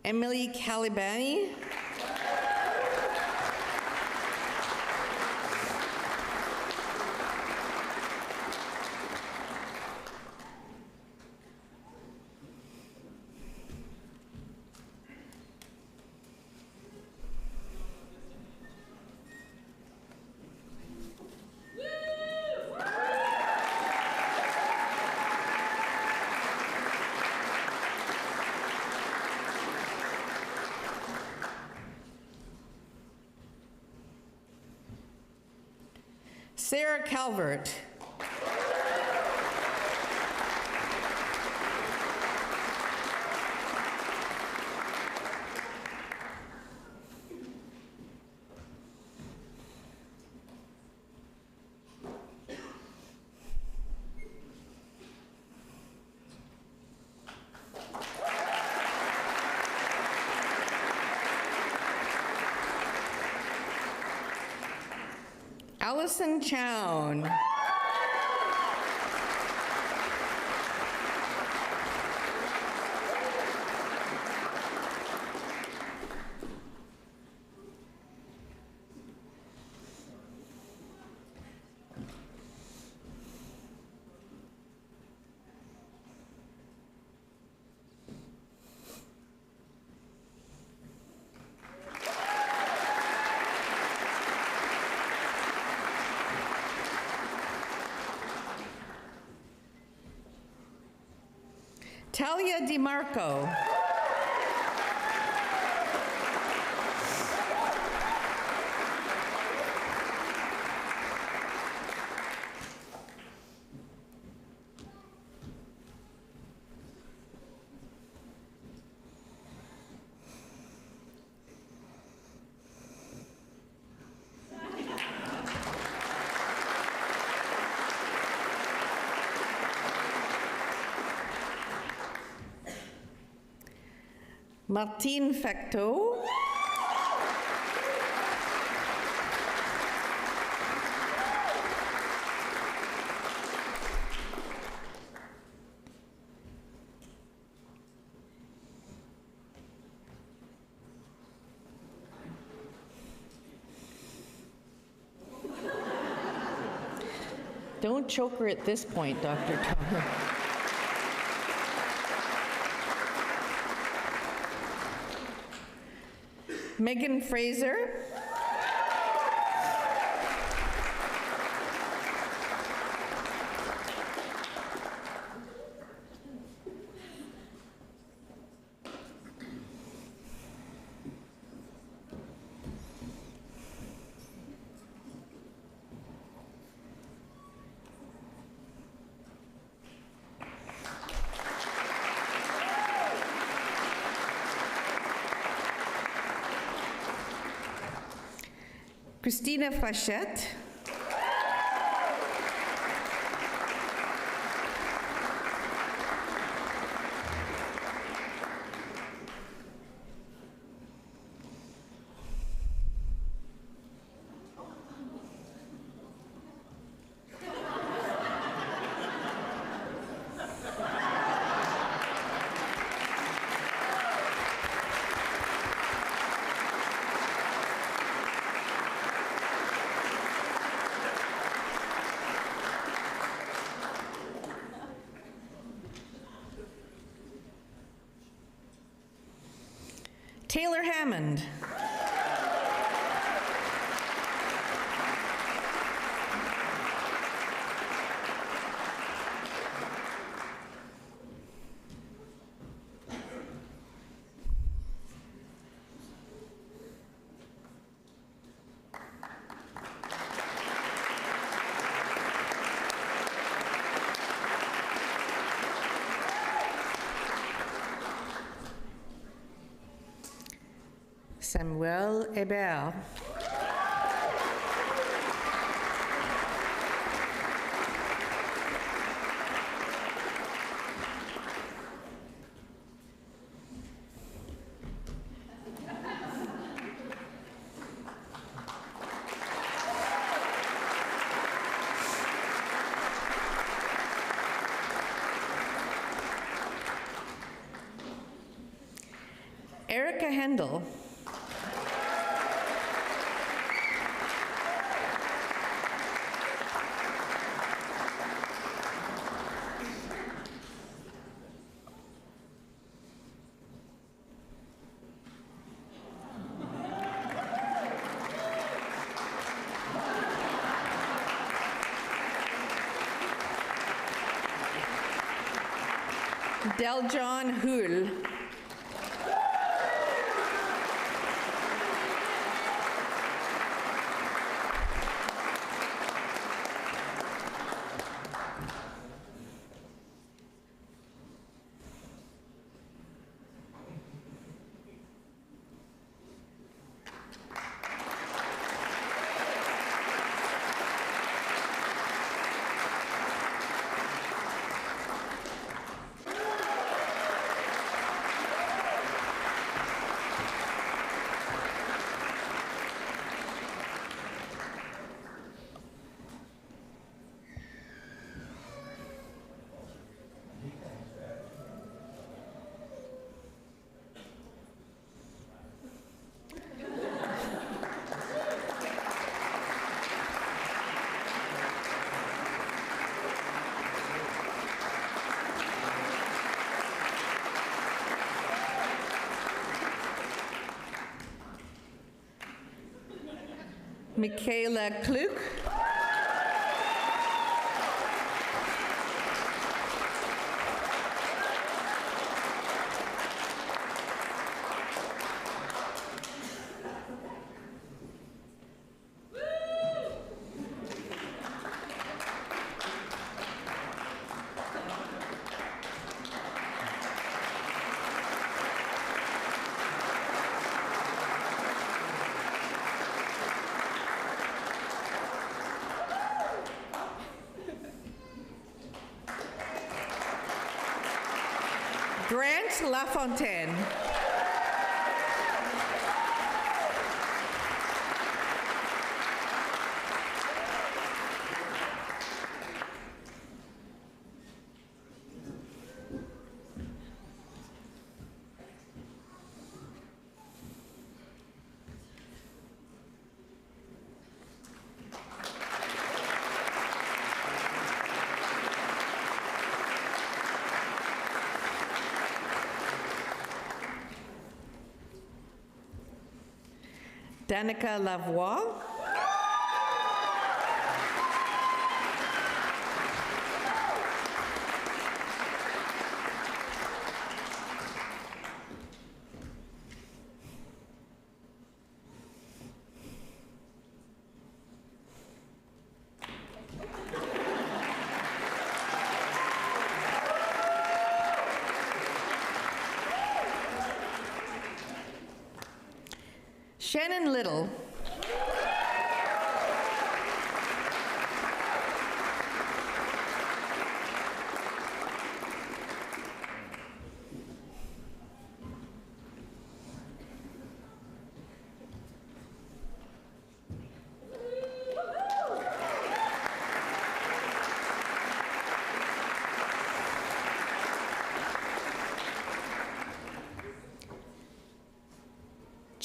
Emily Calibani. Sarah Calvert. Allison Chown. Talia DiMarco. Martine Facto. Don't choke her at this point, Dr. Tomer. Megan Fraser. Christina Flachette. Taylor Hammond. Samuel Hébert. Erica Hendel. Deljohn Hull. Michaela Kluk. Grant Lafontaine. Danica Lavoie. Shannon Little.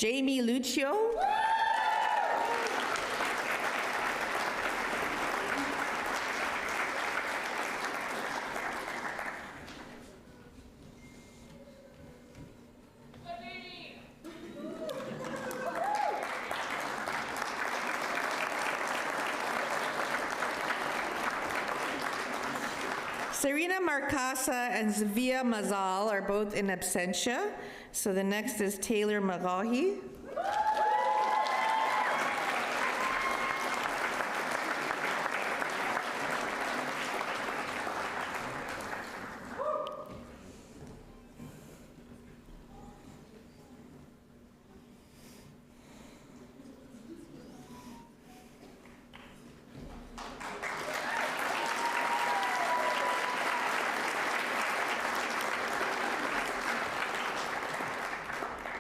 Jamie Lucio. Serena Marcasa and Zavia Mazal are both in absentia. So the next is Taylor Magahi.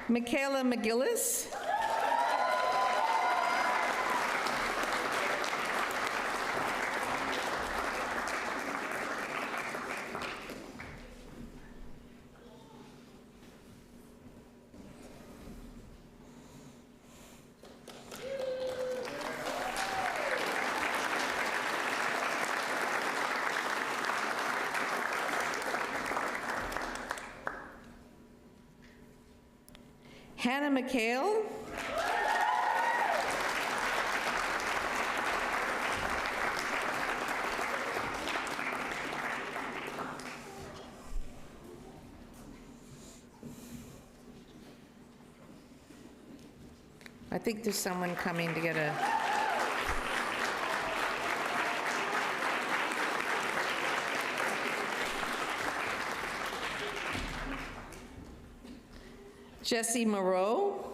Michaela McGillis. Hannah McHale. I think there's someone coming to get a... Jesse Moreau.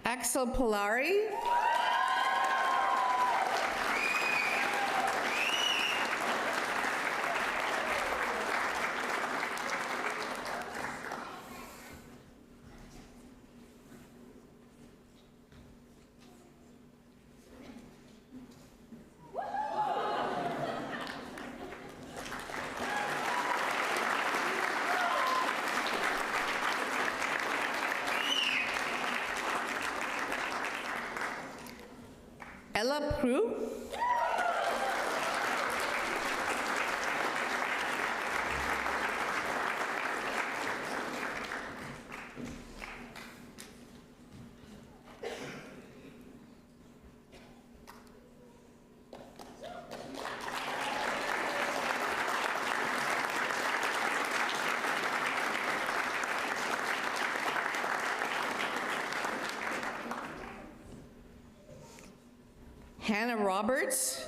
Axel Polari. Ella Prue. Hannah Roberts.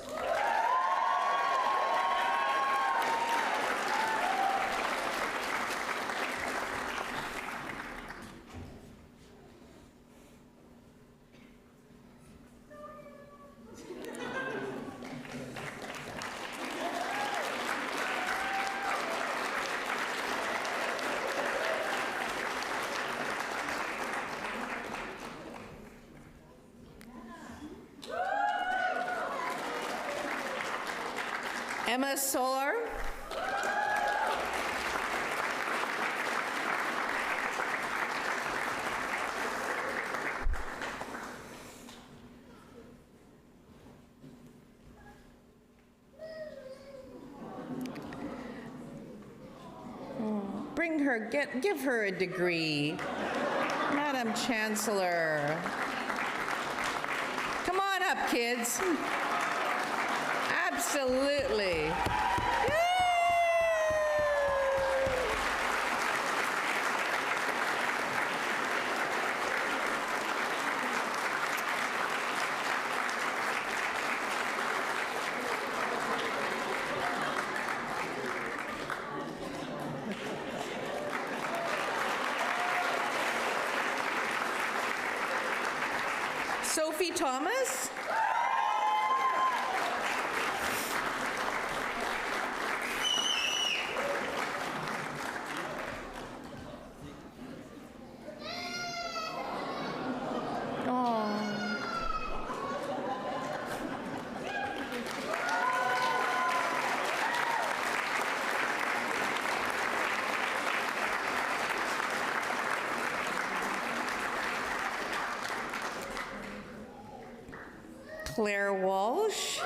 Emma Solar. Bring her, give her a degree. Madam Chancellor. Come on up, kids. Absolutely. Sophie Thomas. Claire Walsh.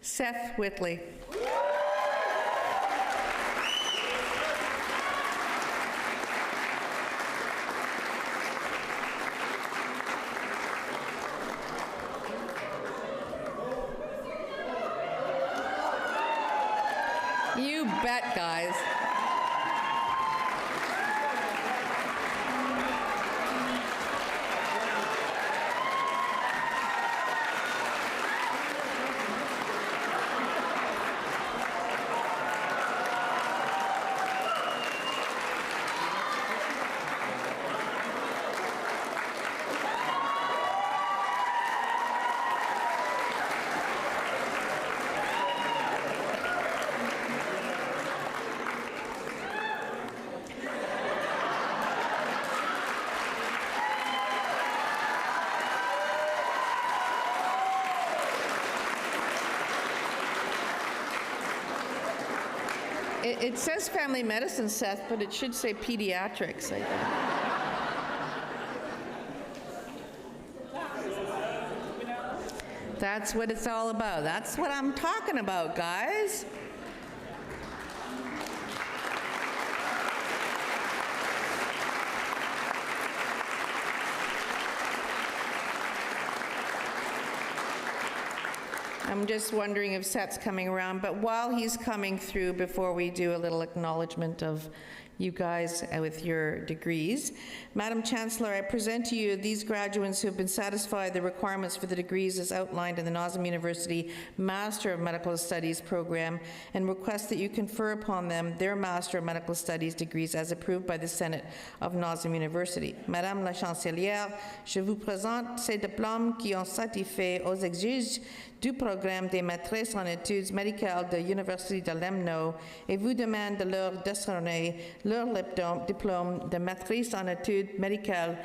Seth Whitley. You bet, guys. It says family medicine, Seth, but it should say pediatrics, I think. That's what it's all about. That's what I'm talking about, guys. I'm just wondering if Seth's coming around, but while he's coming through, before we do a little acknowledgement of you guys with your degrees. Madam Chancellor, I present to you these graduates who have been satisfied the requirements for the degrees as outlined in the NOSM University Master of Medical Studies program and request that you confer upon them their Master of Medical Studies degrees as approved by the Senate of NOSM University. Madame la Chancelière, je vous présente ces diplômes qui ont satisfait aux exigences du programme des maîtrises en études médicales de l'Université de l'Emno et vous demande de leur décerner leur diplôme de maîtrise en études médicales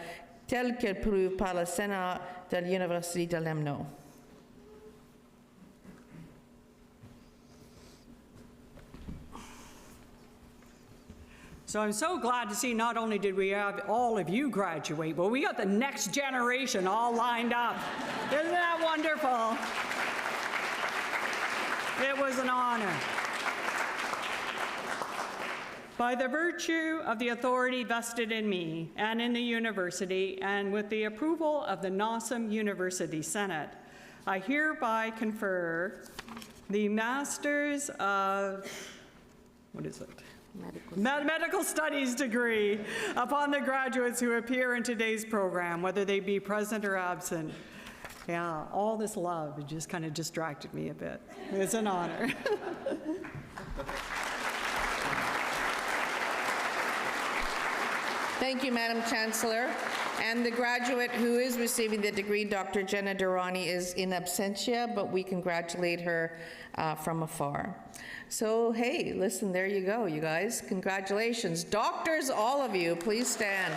tel qu'approuvé par le Sénat de l'Université de l'Emno. So I'm so glad to see not only did we have all of you graduate, but we got the next generation all lined up. Isn't that wonderful? It was an honor. By the virtue of the authority vested in me and in the university, and with the approval of the NOSM University Senate, I hereby confer the Masters of, what is it? Medical Studies degree upon the graduates who appear in today's program, whether they be present or absent. Yeah, all this love, it just kind of distracted me a bit. It's an honor. Thank you, Madam Chancellor. And the graduate who is receiving the degree, Dr. Jenna Durrani, is in absentia, but we congratulate her from afar. So, hey, listen, there you go, you guys. Congratulations. Doctors, all of you, please stand.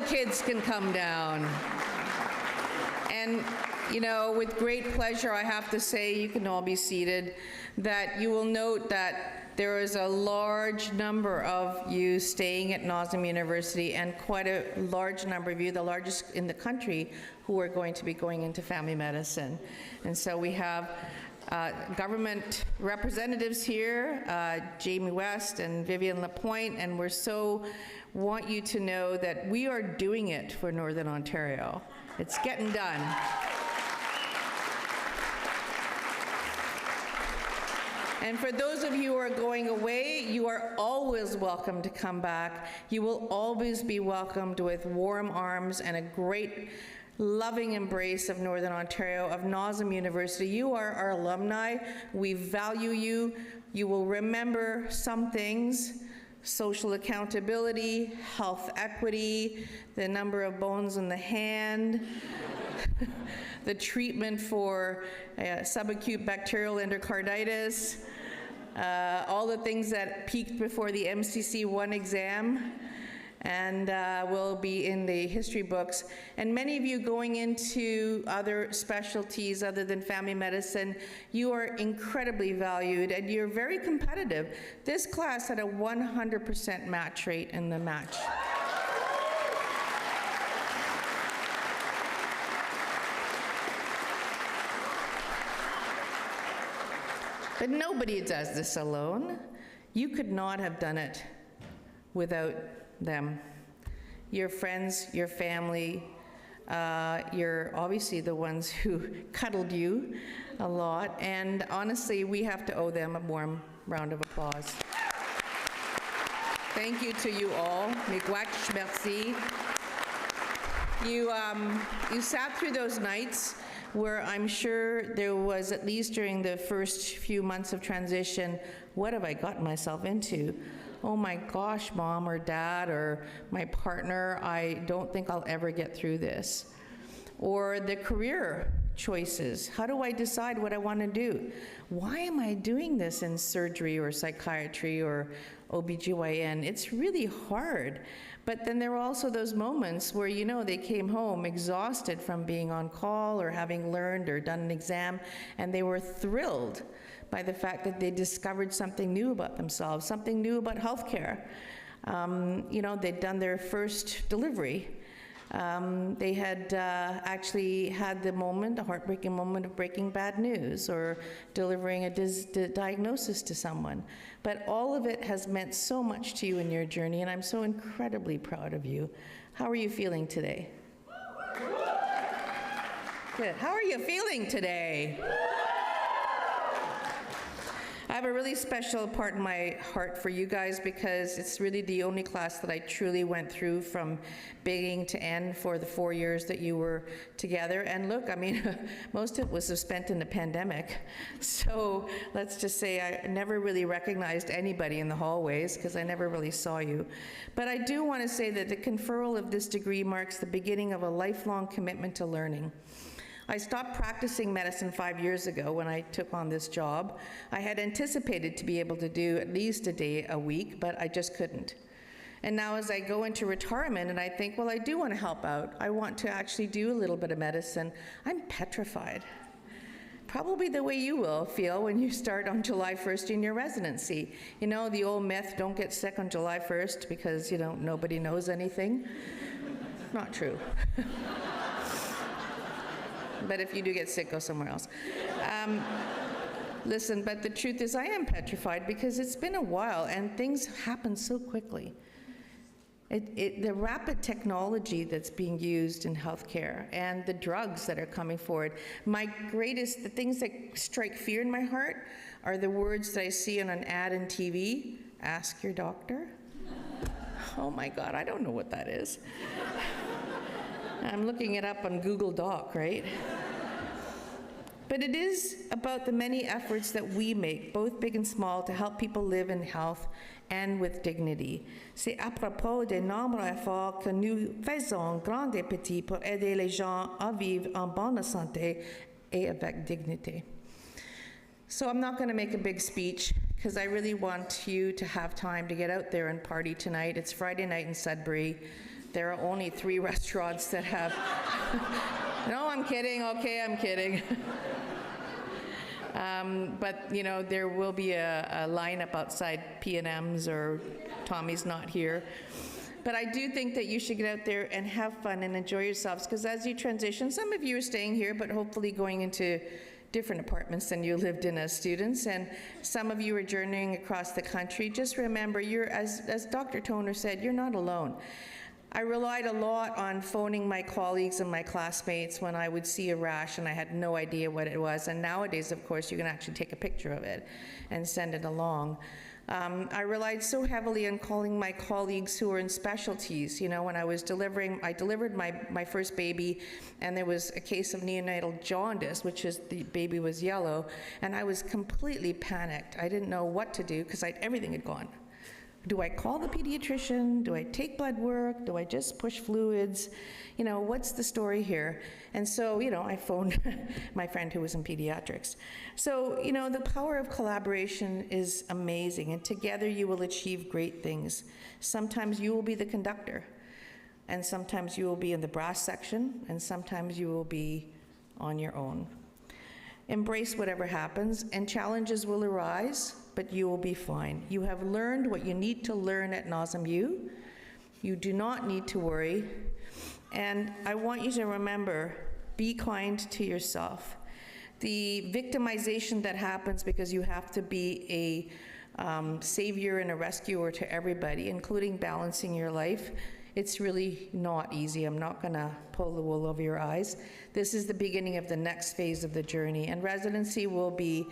Kids can come down. And, you know, with great pleasure, I have to say, you can all be seated, that you will note that there is a large number of you staying at NOSM University and quite a large number of you, the largest in the country, who are going to be going into family medicine. And so we have government representatives here, Jamie West and Vivian Lapointe, and we're so want you to know that we are doing it for Northern Ontario. It's getting done. And for those of you who are going away, you are always welcome to come back. You will always be welcomed with warm arms and a great loving embrace of Northern Ontario, of NOSM University. You are our alumni. We value you. You will remember some things: social accountability, health equity, the number of bones in the hand, the treatment for subacute bacterial endocarditis, all the things that peaked before the MCC1 exam and will be in the history books. And many of you going into other specialties other than family medicine, you are incredibly valued and you're very competitive. This class had a 100% match rate in the match. But nobody does this alone. You could not have done it without them. Your friends, your family, you're obviously the ones who cuddled you a lot, and honestly, we have to owe them a warm round of applause. Thank you to you all. Miigwech, merci. You sat through those nights where I'm sure there was, at least during the first few months of transition, what have I gotten myself into? Oh my gosh, mom or dad or my partner, I don't think I'll ever get through this. Or the career choices. How do I decide what I want to do? Why am I doing this in surgery or psychiatry or OBGYN. It's really hard. But then there were also those moments where, you know, they came home exhausted from being on call or having learned or done an exam, and they were thrilled by the fact that they discovered something new about themselves, something new about healthcare. You know, they'd done their first delivery. They had actually had the moment, a heartbreaking moment of breaking bad news or delivering a diagnosis to someone. But all of it has meant so much to you in your journey, and I'm so incredibly proud of you. How are you feeling today? Good. How are you feeling today? I have a really special part in my heart for you guys because it's really the only class that I truly went through from beginning to end for the 4 years that you were together. And look, I mean, most of it was spent in the pandemic. So let's just say I never really recognized anybody in the hallways because I never really saw you. But I do want to say that the conferral of this degree marks the beginning of a lifelong commitment to learning. I stopped practicing medicine 5 years ago when I took on this job. I had anticipated to be able to do at least a day a week, but I just couldn't. And now as I go into retirement and I think, well, I do want to help out. I want to actually do a little bit of medicine. I'm petrified. Probably the way you will feel when you start on July 1st in your residency. You know, the old myth, don't get sick on July 1st because, you know, nobody knows anything. Not true. But if you do get sick, go somewhere else. Listen, but the truth is I am petrified because it's been a while and things happen so quickly. The rapid technology that's being used in healthcare and the drugs that are coming forward, the things that strike fear in my heart are the words that I see on an ad in TV, ask your doctor. Oh my God, I don't know what that is. I'm looking it up on Google Doc, right? But it is about the many efforts that we make, both big and small, to help people live in health and with dignity. C'est à propos des nombreux efforts que nous faisons, grands et petits, pour aider les gens à vivre en bonne santé et avec dignité. So I'm not going to make a big speech because I really want you to have time to get out there and party tonight. It's Friday night in Sudbury. There are only 3 restaurants that have... No, I'm kidding. Okay, I'm kidding. But, you know, there will be a lineup outside P&M's or Tommy's not here. But I do think that you should get out there and have fun and enjoy yourselves because as you transition, some of you are staying here, but hopefully going into different apartments than you lived in as students, and some of you are journeying across the country. Just remember, as Dr. Toner said, you're not alone. I relied a lot on phoning my colleagues and my classmates when I would see a rash and I had no idea what it was. And nowadays, of course, you can actually take a picture of it and send it along. I relied so heavily on calling my colleagues who were in specialties. You know, when I delivered my first baby, and there was a case of neonatal jaundice, which is the baby was yellow, and I was completely panicked. I didn't know what to do because everything had gone. Do I call the pediatrician? Do I take blood work? Do I just push fluids? You know, what's the story here? And so, you know, I phoned my friend who was in pediatrics. So, you know, the power of collaboration is amazing, and together you will achieve great things. Sometimes you will be the conductor, and sometimes you will be in the brass section, and sometimes you will be on your own. Embrace whatever happens, and challenges will arise, but you will be fine. You have learned what you need to learn at NOSM U. You do not need to worry. And I want you to remember, be kind to yourself. The victimization that happens because you have to be a savior and a rescuer to everybody, including balancing your life, it's really not easy. I'm not going to pull the wool over your eyes. This is the beginning of the next phase of the journey, and residency will be,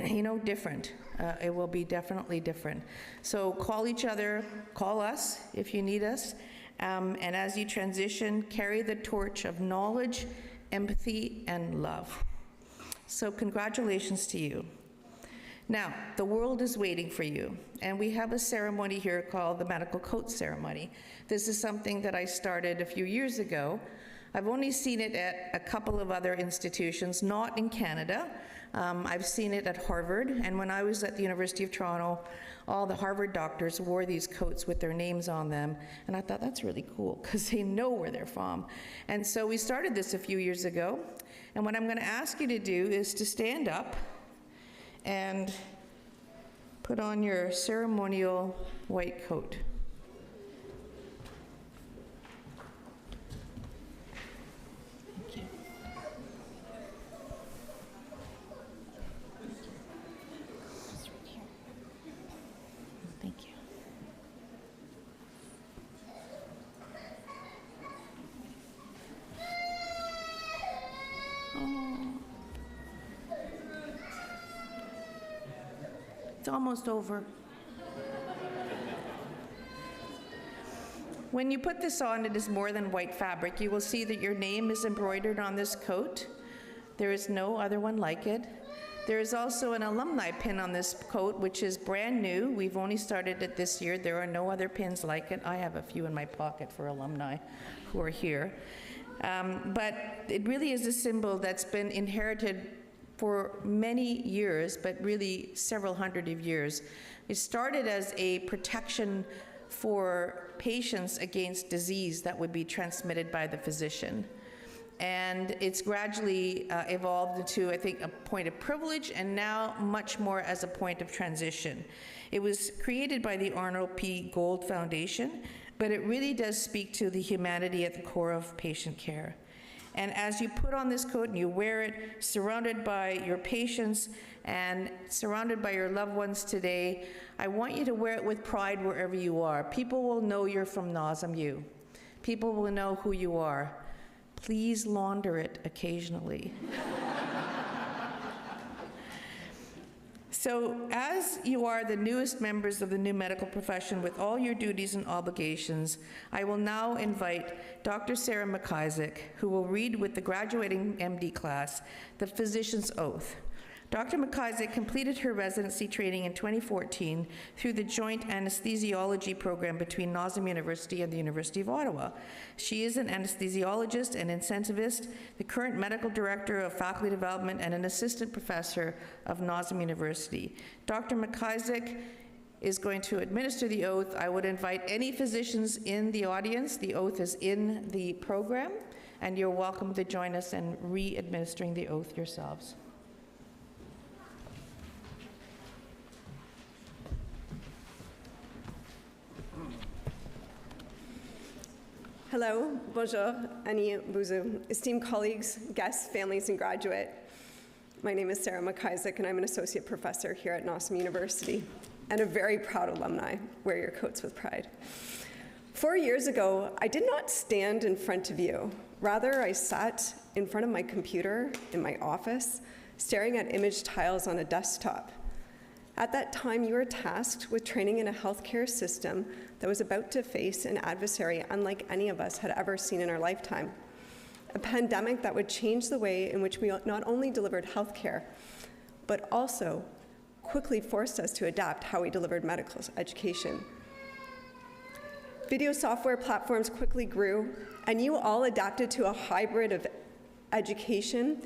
you know, different. It will be definitely different. So call each other, call us if you need us, and as you transition, carry the torch of knowledge, empathy, and love. So congratulations to you. Now, the world is waiting for you, and we have a ceremony here called the medical coat ceremony. This is something that I started a few years ago. I've only seen it at a couple of other institutions, not in Canada. I've seen it at Harvard, and when I was at the University of Toronto, all the Harvard doctors wore these coats with their names on them, and I thought that's really cool because they know where they're from. And so we started this a few years ago, and what I'm going to ask you to do is to stand up and put on your ceremonial white coat. It's almost over. When you put this on, it is more than white fabric. You will see that your name is embroidered on this coat. There is no other one like it. There is also an alumni pin on this coat, which is brand new. We've only started it this year. There are no other pins like it. I have a few in my pocket for alumni who are here. But it really is a symbol that's been inherited for many years, but really several hundred of years. It started as a protection for patients against disease that would be transmitted by the physician. And it's gradually evolved into, I think, a point of privilege, and now much more as a point of transition. It was created by the Arnold P. Gold Foundation, but it really does speak to the humanity at the core of patient care. And as you put on this coat and you wear it, surrounded by your patients and surrounded by your loved ones today, I want you to wear it with pride wherever you are. People will know you're from NOSM U. People will know who you are. Please launder it occasionally. So as you are the newest members of the new medical profession with all your duties and obligations, I will now invite Dr. Sarah McIsaac, who will read with the graduating MD class the physician's oath. Dr. McIsaac completed her residency training in 2014 through the joint anesthesiology program between NOSM University and the University of Ottawa. She is an anesthesiologist and intensivist, the current medical director of faculty development, and an assistant professor of NOSM University. Dr. McIsaac is going to administer the oath. I would invite any physicians in the audience. The oath is in the program, and you're welcome to join us in re-administering the oath yourselves. Hello, bonjour, ani buzu, esteemed colleagues, guests, families, and graduate. My name is Sarah McIsaac, and I'm an associate professor here at NOSM University, and a very proud alumni. Wear your coats with pride. 4 years ago, I did not stand in front of you. Rather, I sat in front of my computer in my office, staring at image tiles on a desktop. At that time, you were tasked with training in a healthcare system that was about to face an adversary unlike any of us had ever seen in our lifetime. A pandemic that would change the way in which we not only delivered healthcare, but also quickly forced us to adapt how we delivered medical education. Video software platforms quickly grew, and you all adapted to a hybrid of education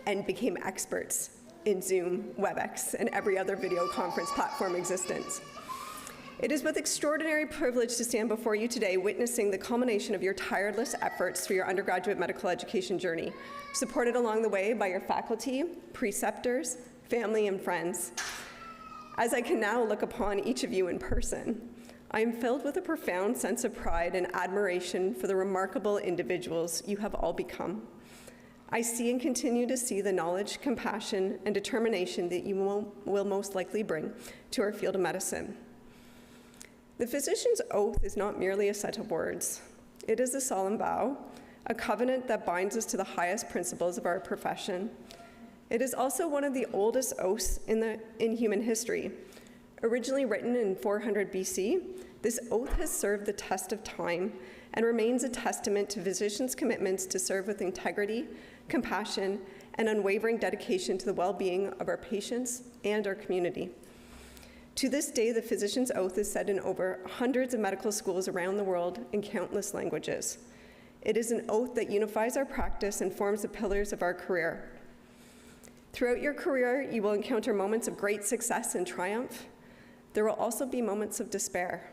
and became experts in Zoom, WebEx, and every other video conference platform existent. It is with extraordinary privilege to stand before you today witnessing the culmination of your tireless efforts through your undergraduate medical education journey, supported along the way by your faculty, preceptors, family, and friends. As I can now look upon each of you in person, I am filled with a profound sense of pride and admiration for the remarkable individuals you have all become. I see and continue to see the knowledge, compassion, and determination that you will most likely bring to our field of medicine. The physician's oath is not merely a set of words. It is a solemn vow, a covenant that binds us to the highest principles of our profession. It is also one of the oldest oaths in human history. Originally written in 400 BC, this oath has served the test of time and remains a testament to physicians' commitments to serve with integrity, compassion, and unwavering dedication to the well-being of our patients and our community. To this day, the physician's oath is said in over hundreds of medical schools around the world in countless languages. It is an oath that unifies our practice and forms the pillars of our career. Throughout your career, you will encounter moments of great success and triumph. There will also be moments of despair.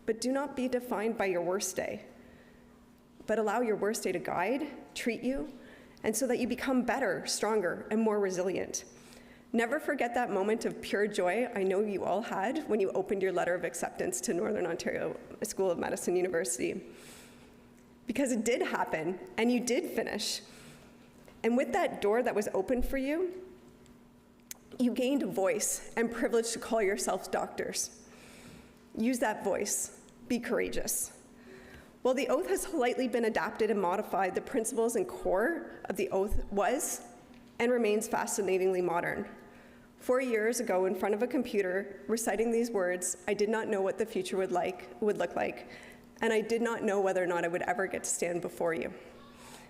But do not be defined by your worst day, but allow your worst day to guide, treat you, and so that you become better, stronger, and more resilient. Never forget that moment of pure joy I know you all had when you opened your letter of acceptance to Northern Ontario School of Medicine University. Because it did happen, and you did finish. And with that door that was open for you, you gained a voice and privilege to call yourselves doctors. Use that voice. Be courageous. While the oath has slightly been adapted and modified, the principles and core of the oath was and remains fascinatingly modern. 4 years ago, in front of a computer, reciting these words, I did not know what the future would look like, and I did not know whether or not I would ever get to stand before you.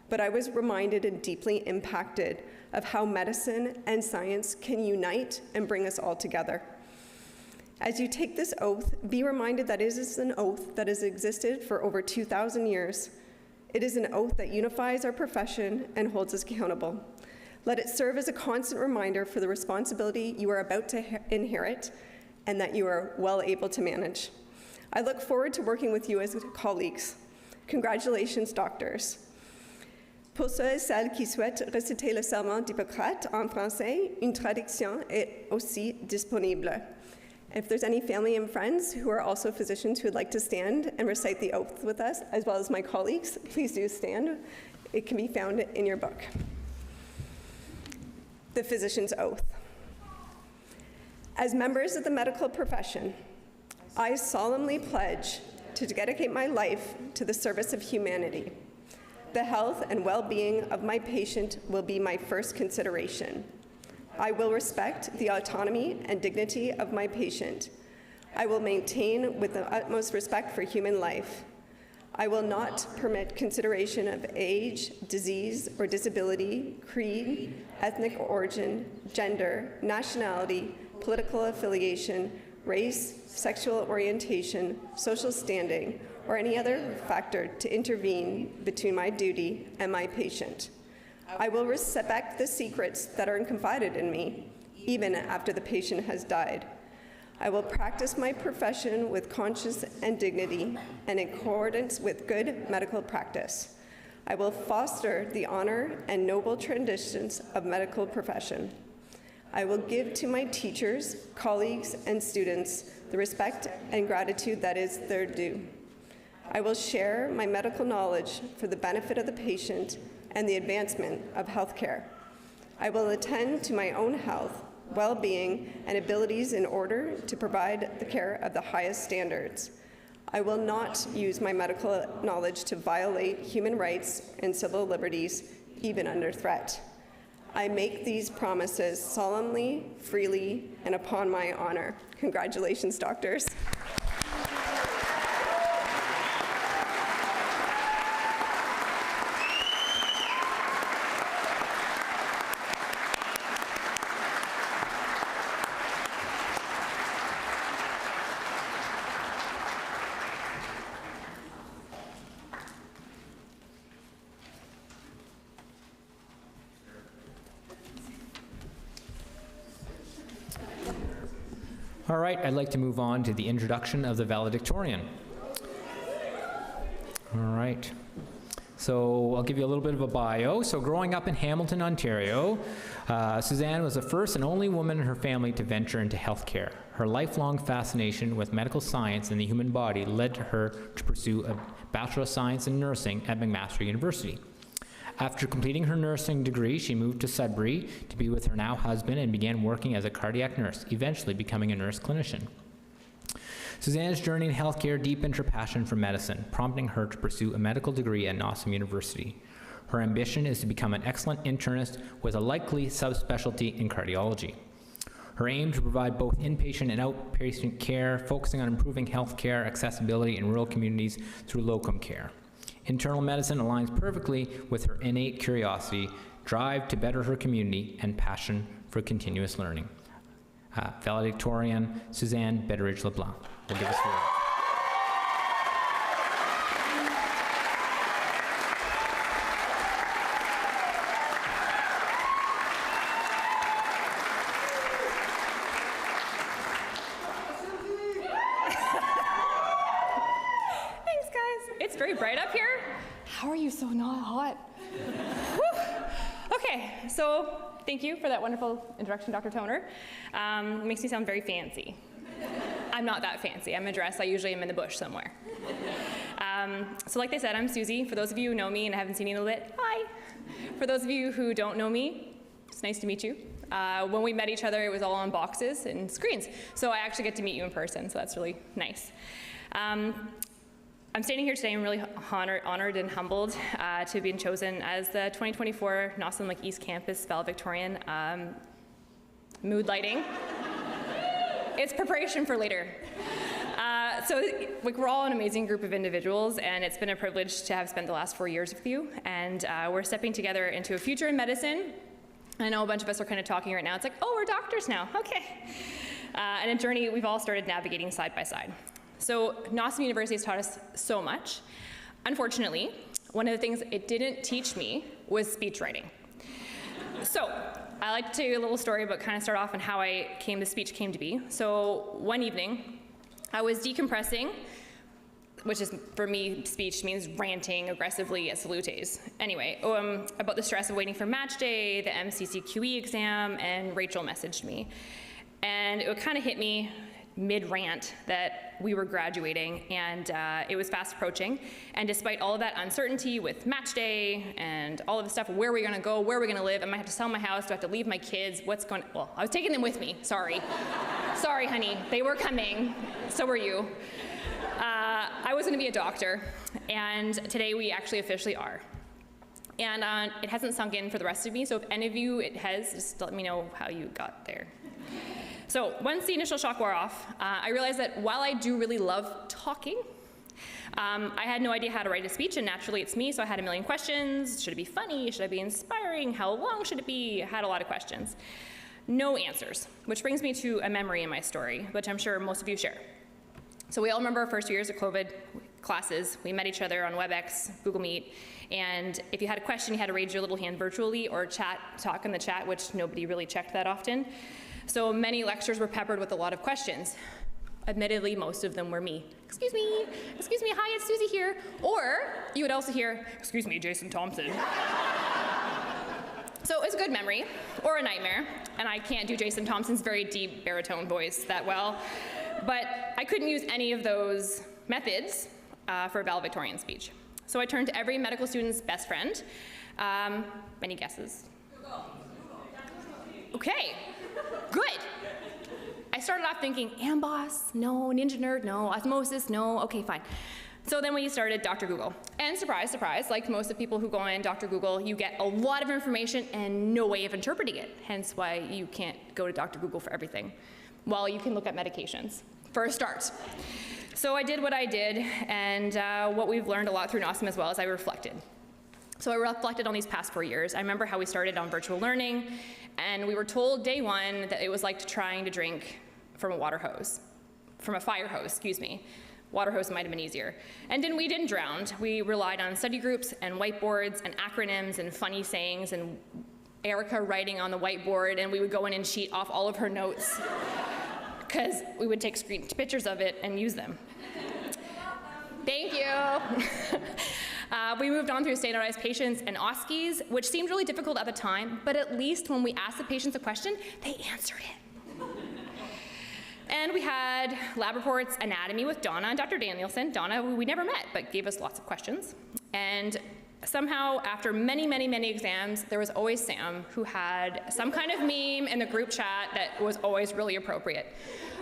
But I was reminded and deeply impacted of how medicine and science can unite and bring us all together. As you take this oath, be reminded that it is an oath that has existed for over 2,000 years. It is an oath that unifies our profession and holds us accountable. Let it serve as a constant reminder for the responsibility you are about to inherit and that you are well able to manage. I look forward to working with you as colleagues. Congratulations, doctors. Pour ceux et celles qui souhaitent réciter le serment d'Hippocrate en français, une traduction est aussi disponible. If there's any family and friends who are also physicians who would like to stand and recite the oath with us, as well as my colleagues, please do stand. It can be found in your book. The physician's oath. As members of the medical profession, I solemnly pledge to dedicate my life to the service of humanity. The health and well-being of my patient will be my first consideration. I will respect the autonomy and dignity of my patient. I will maintain with the utmost respect for human life. I will not permit consideration of age, disease, or disability, creed, ethnic origin, gender, nationality, political affiliation, race, sexual orientation, social standing, or any other factor to intervene between my duty and my patient. I will respect the secrets that are confided in me, even after the patient has died. I will practice my profession with conscience and dignity and in accordance with good medical practice. I will foster the honor and noble traditions of medical profession. I will give to my teachers, colleagues, and students the respect and gratitude that is their due. I will share my medical knowledge for the benefit of the patient and the advancement of healthcare. I will attend to my own health, well-being, and abilities in order to provide the care of the highest standards. I will not use my medical knowledge to violate human rights and civil liberties, even under threat. I make these promises solemnly, freely, and upon my honor. Congratulations, doctors. All right, I'd like to move on to the introduction of the valedictorian. All right. So I'll give you a little bit of a bio. So growing up in Hamilton, Ontario, Suzanne was the first and only woman in her family to venture into healthcare. Her lifelong fascination with medical science and the human body led to her to pursue a Bachelor of Science in Nursing at McMaster University. After completing her nursing degree, she moved to Sudbury to be with her now husband and began working as a cardiac nurse, eventually becoming a nurse clinician. Suzanne's journey in healthcare deepened her passion for medicine, prompting her to pursue a medical degree at NOSM University. Her ambition is to become an excellent internist with a likely subspecialty in cardiology. Her aim to provide both inpatient and outpatient care, focusing on improving healthcare accessibility in rural communities through locum care. Internal medicine aligns perfectly with her innate curiosity, drive to better her community, and passion for continuous learning. Valedictorian Suzanne Betteridge-LeBlanc will give us the word. right up here? How are you so not hot? Whew. Okay, so thank you for that wonderful introduction, Dr. Toner. It makes me sound very fancy. I'm not that fancy. I'm in a dress. I usually am in the bush somewhere. So like they said, I'm Susie. For those of you who know me and haven't seen me in a little bit, hi. For those of you who don't know me, it's nice to meet you. When we met each other, it was all on boxes and screens. So I actually get to meet you in person, so that's really nice. I'm standing here today. I'm really honored and humbled to have been chosen as the 2024 NOSM East Campus Valedictorian. Mood lighting. It's preparation for later. So we're all an amazing group of individuals, and it's been a privilege to have spent the last 4 years with you. And we're stepping together into a future in medicine. I know a bunch of us are kind of talking right now. It's like, oh, we're doctors now, okay. And a journey we've all started navigating side by side. So NOSM University has taught us so much. Unfortunately, one of the things it didn't teach me was speech writing. So I like to tell you a little story, but kind of start off on how the speech came to be. So one evening, I was decompressing, which is, for me, speech means ranting aggressively at salutes. Anyway, about the stress of waiting for match day, the MCCQE exam, and Rachel messaged me. And it kind of hit me mid-rant that we were graduating, and it was fast approaching. And despite all of that uncertainty with match day and all of the stuff, where are we gonna go, where are we gonna live, I might have to sell my house, do I have to leave my kids, well, I was taking them with me, sorry. Sorry, honey, they were coming, so were you. I was gonna be a doctor, and today we actually officially are. And it hasn't sunk in for the rest of me, so if any of you it has, just let me know how you got there. So once the initial shock wore off, I realized that while I do really love talking, I had no idea how to write a speech, and naturally it's me, so I had a million questions. Should it be funny? Should I be inspiring? How long should it be? I had a lot of questions. No answers, which brings me to a memory in my story, which I'm sure most of you share. So we all remember our first years of COVID classes. We met each other on WebEx, Google Meet, and if you had a question, you had to raise your little hand virtually or talk in the chat, which nobody really checked that often. So many lectures were peppered with a lot of questions. Admittedly, most of them were me. Excuse me, hi, it's Susie here. Or you would also hear, excuse me, Jason Thompson. So it's a good memory, or a nightmare, and I can't do Jason Thompson's very deep baritone voice that well, but I couldn't use any of those methods for a valedictorian speech. So I turned to every medical student's best friend. Any guesses? Okay, good. I started off thinking, Amboss, no, Ninja Nerd, no, Osmosis, no, okay, fine. So then we started Dr. Google. And surprise, surprise, like most of the people who go in Dr. Google, you get a lot of information and no way of interpreting it, hence why you can't go to Dr. Google for everything. Well, you can look at medications, for a start. So I did what I did, and what we've learned a lot through NOSM as well is I reflected. So I reflected on these past 4 years. I remember how we started on virtual learning, and we were told day one that it was like trying to drink from a fire hose, excuse me. Water hose might have been easier. And we didn't drown. We relied on study groups and whiteboards and acronyms and funny sayings and Erica writing on the whiteboard, and we would go in and sheet off all of her notes because we would take screen pictures of it and use them. Thank you. We moved on through standardized patients and OSCEs, which seemed really difficult at the time, but at least when we asked the patients a question, they answered it. And we had lab reports, anatomy with Donna and Dr. Danielson. Donna, who we never met, but gave us lots of questions. And somehow, after many, many, many exams, there was always Sam, who had some kind of meme in the group chat that was always really appropriate.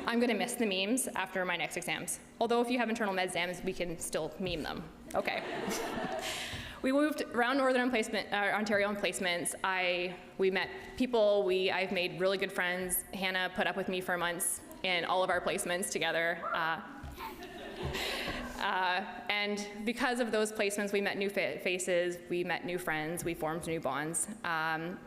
I'm gonna miss the memes after my next exams. Although if you have internal med exams, we can still meme them. Okay. We moved around Northern Ontario on placements. We met people, I've made really good friends. Hannah put up with me for months in all of our placements together. And because of those placements, we met new faces, we met new friends, we formed new bonds. And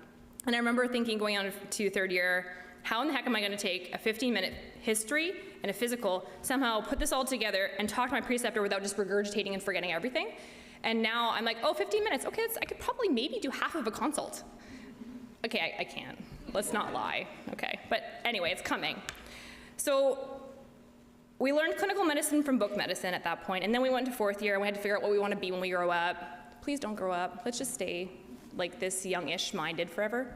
I remember thinking going on to third year, how in the heck am I gonna take a 15-minute history and a physical, somehow put this all together and talk to my preceptor without just regurgitating and forgetting everything? And now I'm like, oh, 15 minutes, okay, I could probably maybe do half of a consult. Okay, I can't, let's not lie, okay. But anyway, it's coming. So we learned clinical medicine from book medicine at that point, and then we went to 4th year and we had to figure out what we want to be when we grow up. Please don't grow up. Let's just stay like this youngish minded forever.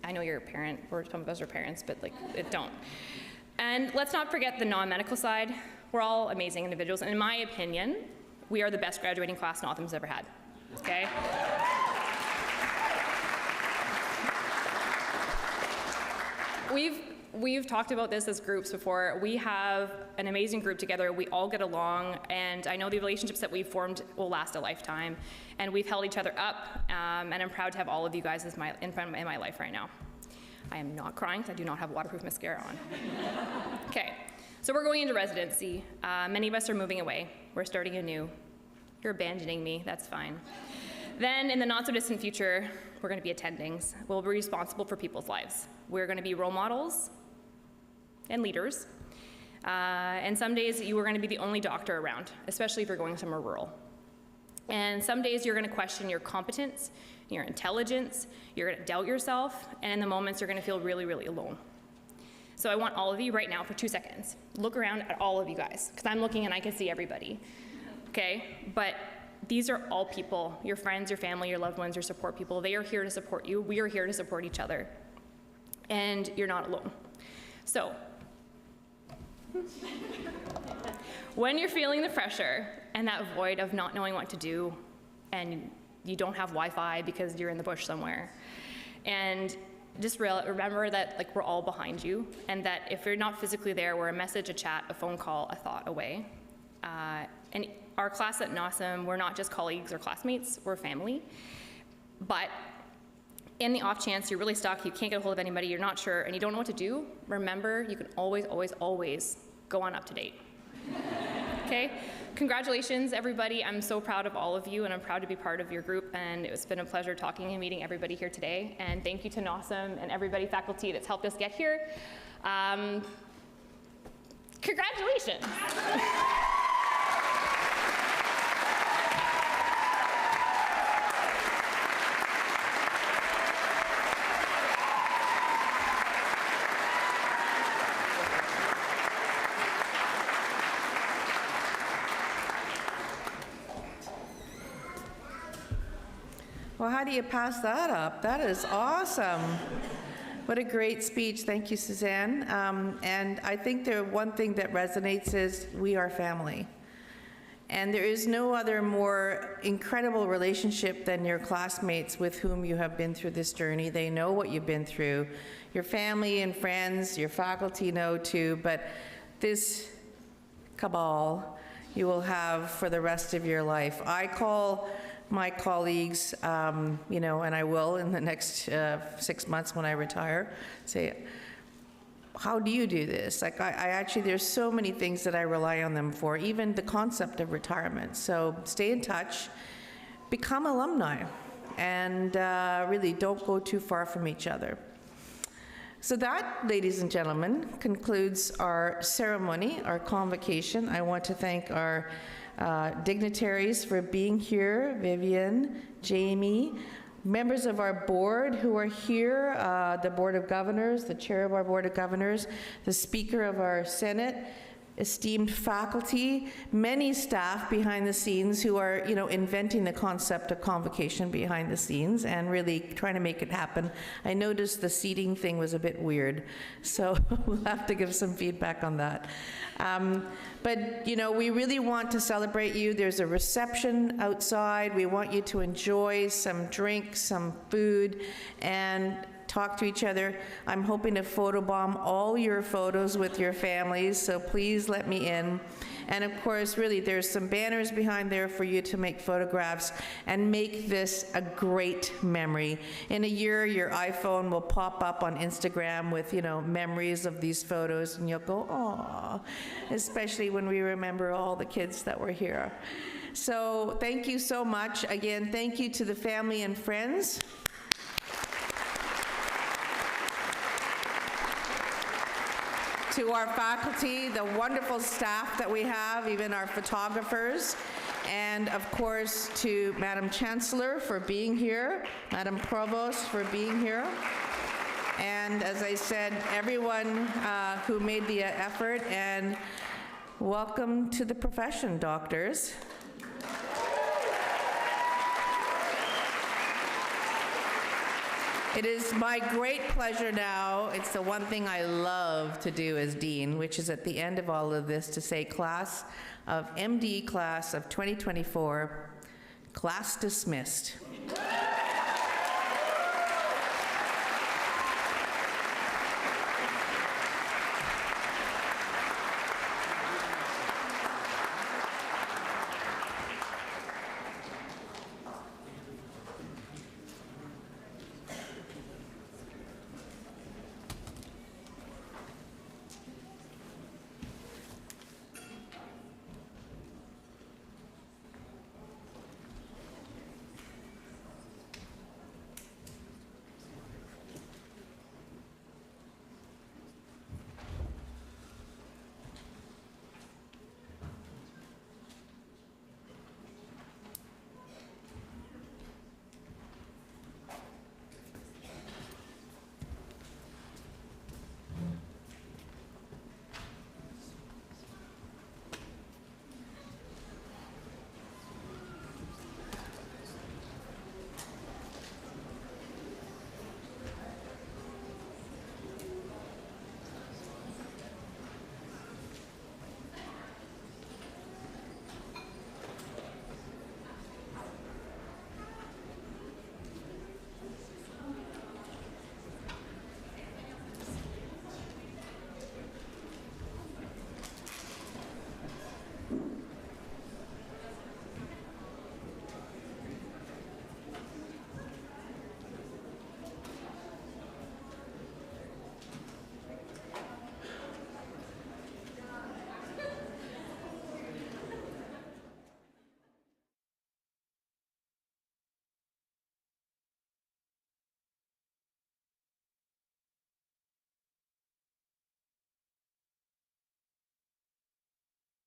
I know you're a parent, or some of us are parents, but like, don't. And let's not forget the non-medical side. We're all amazing individuals, and in my opinion, we are the best graduating class NOSM's ever had, okay? We've talked about this as groups before. We have an amazing group together. We all get along, and I know the relationships that we've formed will last a lifetime. And we've held each other up, and I'm proud to have all of you guys in my life right now. I am not crying because I do not have waterproof mascara on. Okay, so we're going into residency. Many of us are moving away. We're starting anew. You're abandoning me, that's fine. Then in the not so distant future, we're gonna be attendings. We'll be responsible for people's lives. We're gonna be role models and leaders. And some days you are gonna be the only doctor around, especially if you're going somewhere rural. And some days you're gonna question your competence, your intelligence, you're gonna doubt yourself, and in the moments you're gonna feel really, really alone. So I want all of you right now for 2 seconds, look around at all of you guys, because I'm looking and I can see everybody, okay? But these are all people, your friends, your family, your loved ones, your support people. They are here to support you. We are here to support each other. And you're not alone. So, when you're feeling the pressure and that void of not knowing what to do, and you don't have Wi-Fi because you're in the bush somewhere, and just remember that like we're all behind you, and that if you're not physically there, we're a message, a chat, a phone call, a thought away. And our class at NOSM, we're not just colleagues or classmates, we're family. But in the off chance you're really stuck, you can't get a hold of anybody, you're not sure, and you don't know what to do, remember, you can always, always, always go on up to date. Okay? Congratulations, everybody. I'm so proud of all of you, and I'm proud to be part of your group, and it's been a pleasure talking and meeting everybody here today. And thank you to NOSM and everybody, faculty, that's helped us get here. Congratulations. Well, how do you pass that up? That is awesome. What a great speech. Thank you, Suzanne. And I think the one thing that resonates is we are family. And there is no other more incredible relationship than your classmates with whom you have been through this journey. They know what you've been through. Your family and friends, your faculty know too, but this cabal you will have for the rest of your life. I call my colleagues, you know, and I will in the next 6 months when I retire, say, how do you do this? Like I actually, there's so many things that I rely on them for, even the concept of retirement. So stay in touch, become alumni, and really don't go too far from each other. So that, ladies and gentlemen, concludes our ceremony, our convocation. I want to thank our dignitaries for being here, Vivian, Jamie, members of our board who are here, the Board of Governors, the chair of our Board of Governors, the Speaker of our Senate, esteemed faculty, many staff behind the scenes who are, you know, inventing the concept of convocation behind the scenes and really trying to make it happen. I noticed the seating thing was a bit weird, so we'll have to give some feedback on that. But, you know, we really want to celebrate you. There's a reception outside. We want you to enjoy some drinks, some food, and talk to each other. I'm hoping to photobomb all your photos with your families, so please let me in. And of course, really, there's some banners behind there for you to make photographs and make this a great memory. In a year, your iPhone will pop up on Instagram with, you know, memories of these photos, and you'll go, aw, especially when we remember all the kids that were here. So thank you so much. Again, thank you to the family and friends. To our faculty, the wonderful staff that we have, even our photographers, and of course to Madam Chancellor for being here, Madam Provost for being here. And as I said, everyone who made the effort, and welcome to the profession, doctors. It is my great pleasure now, it's the one thing I love to do as dean, which is at the end of all of this to say class of MD class of 2024, class dismissed.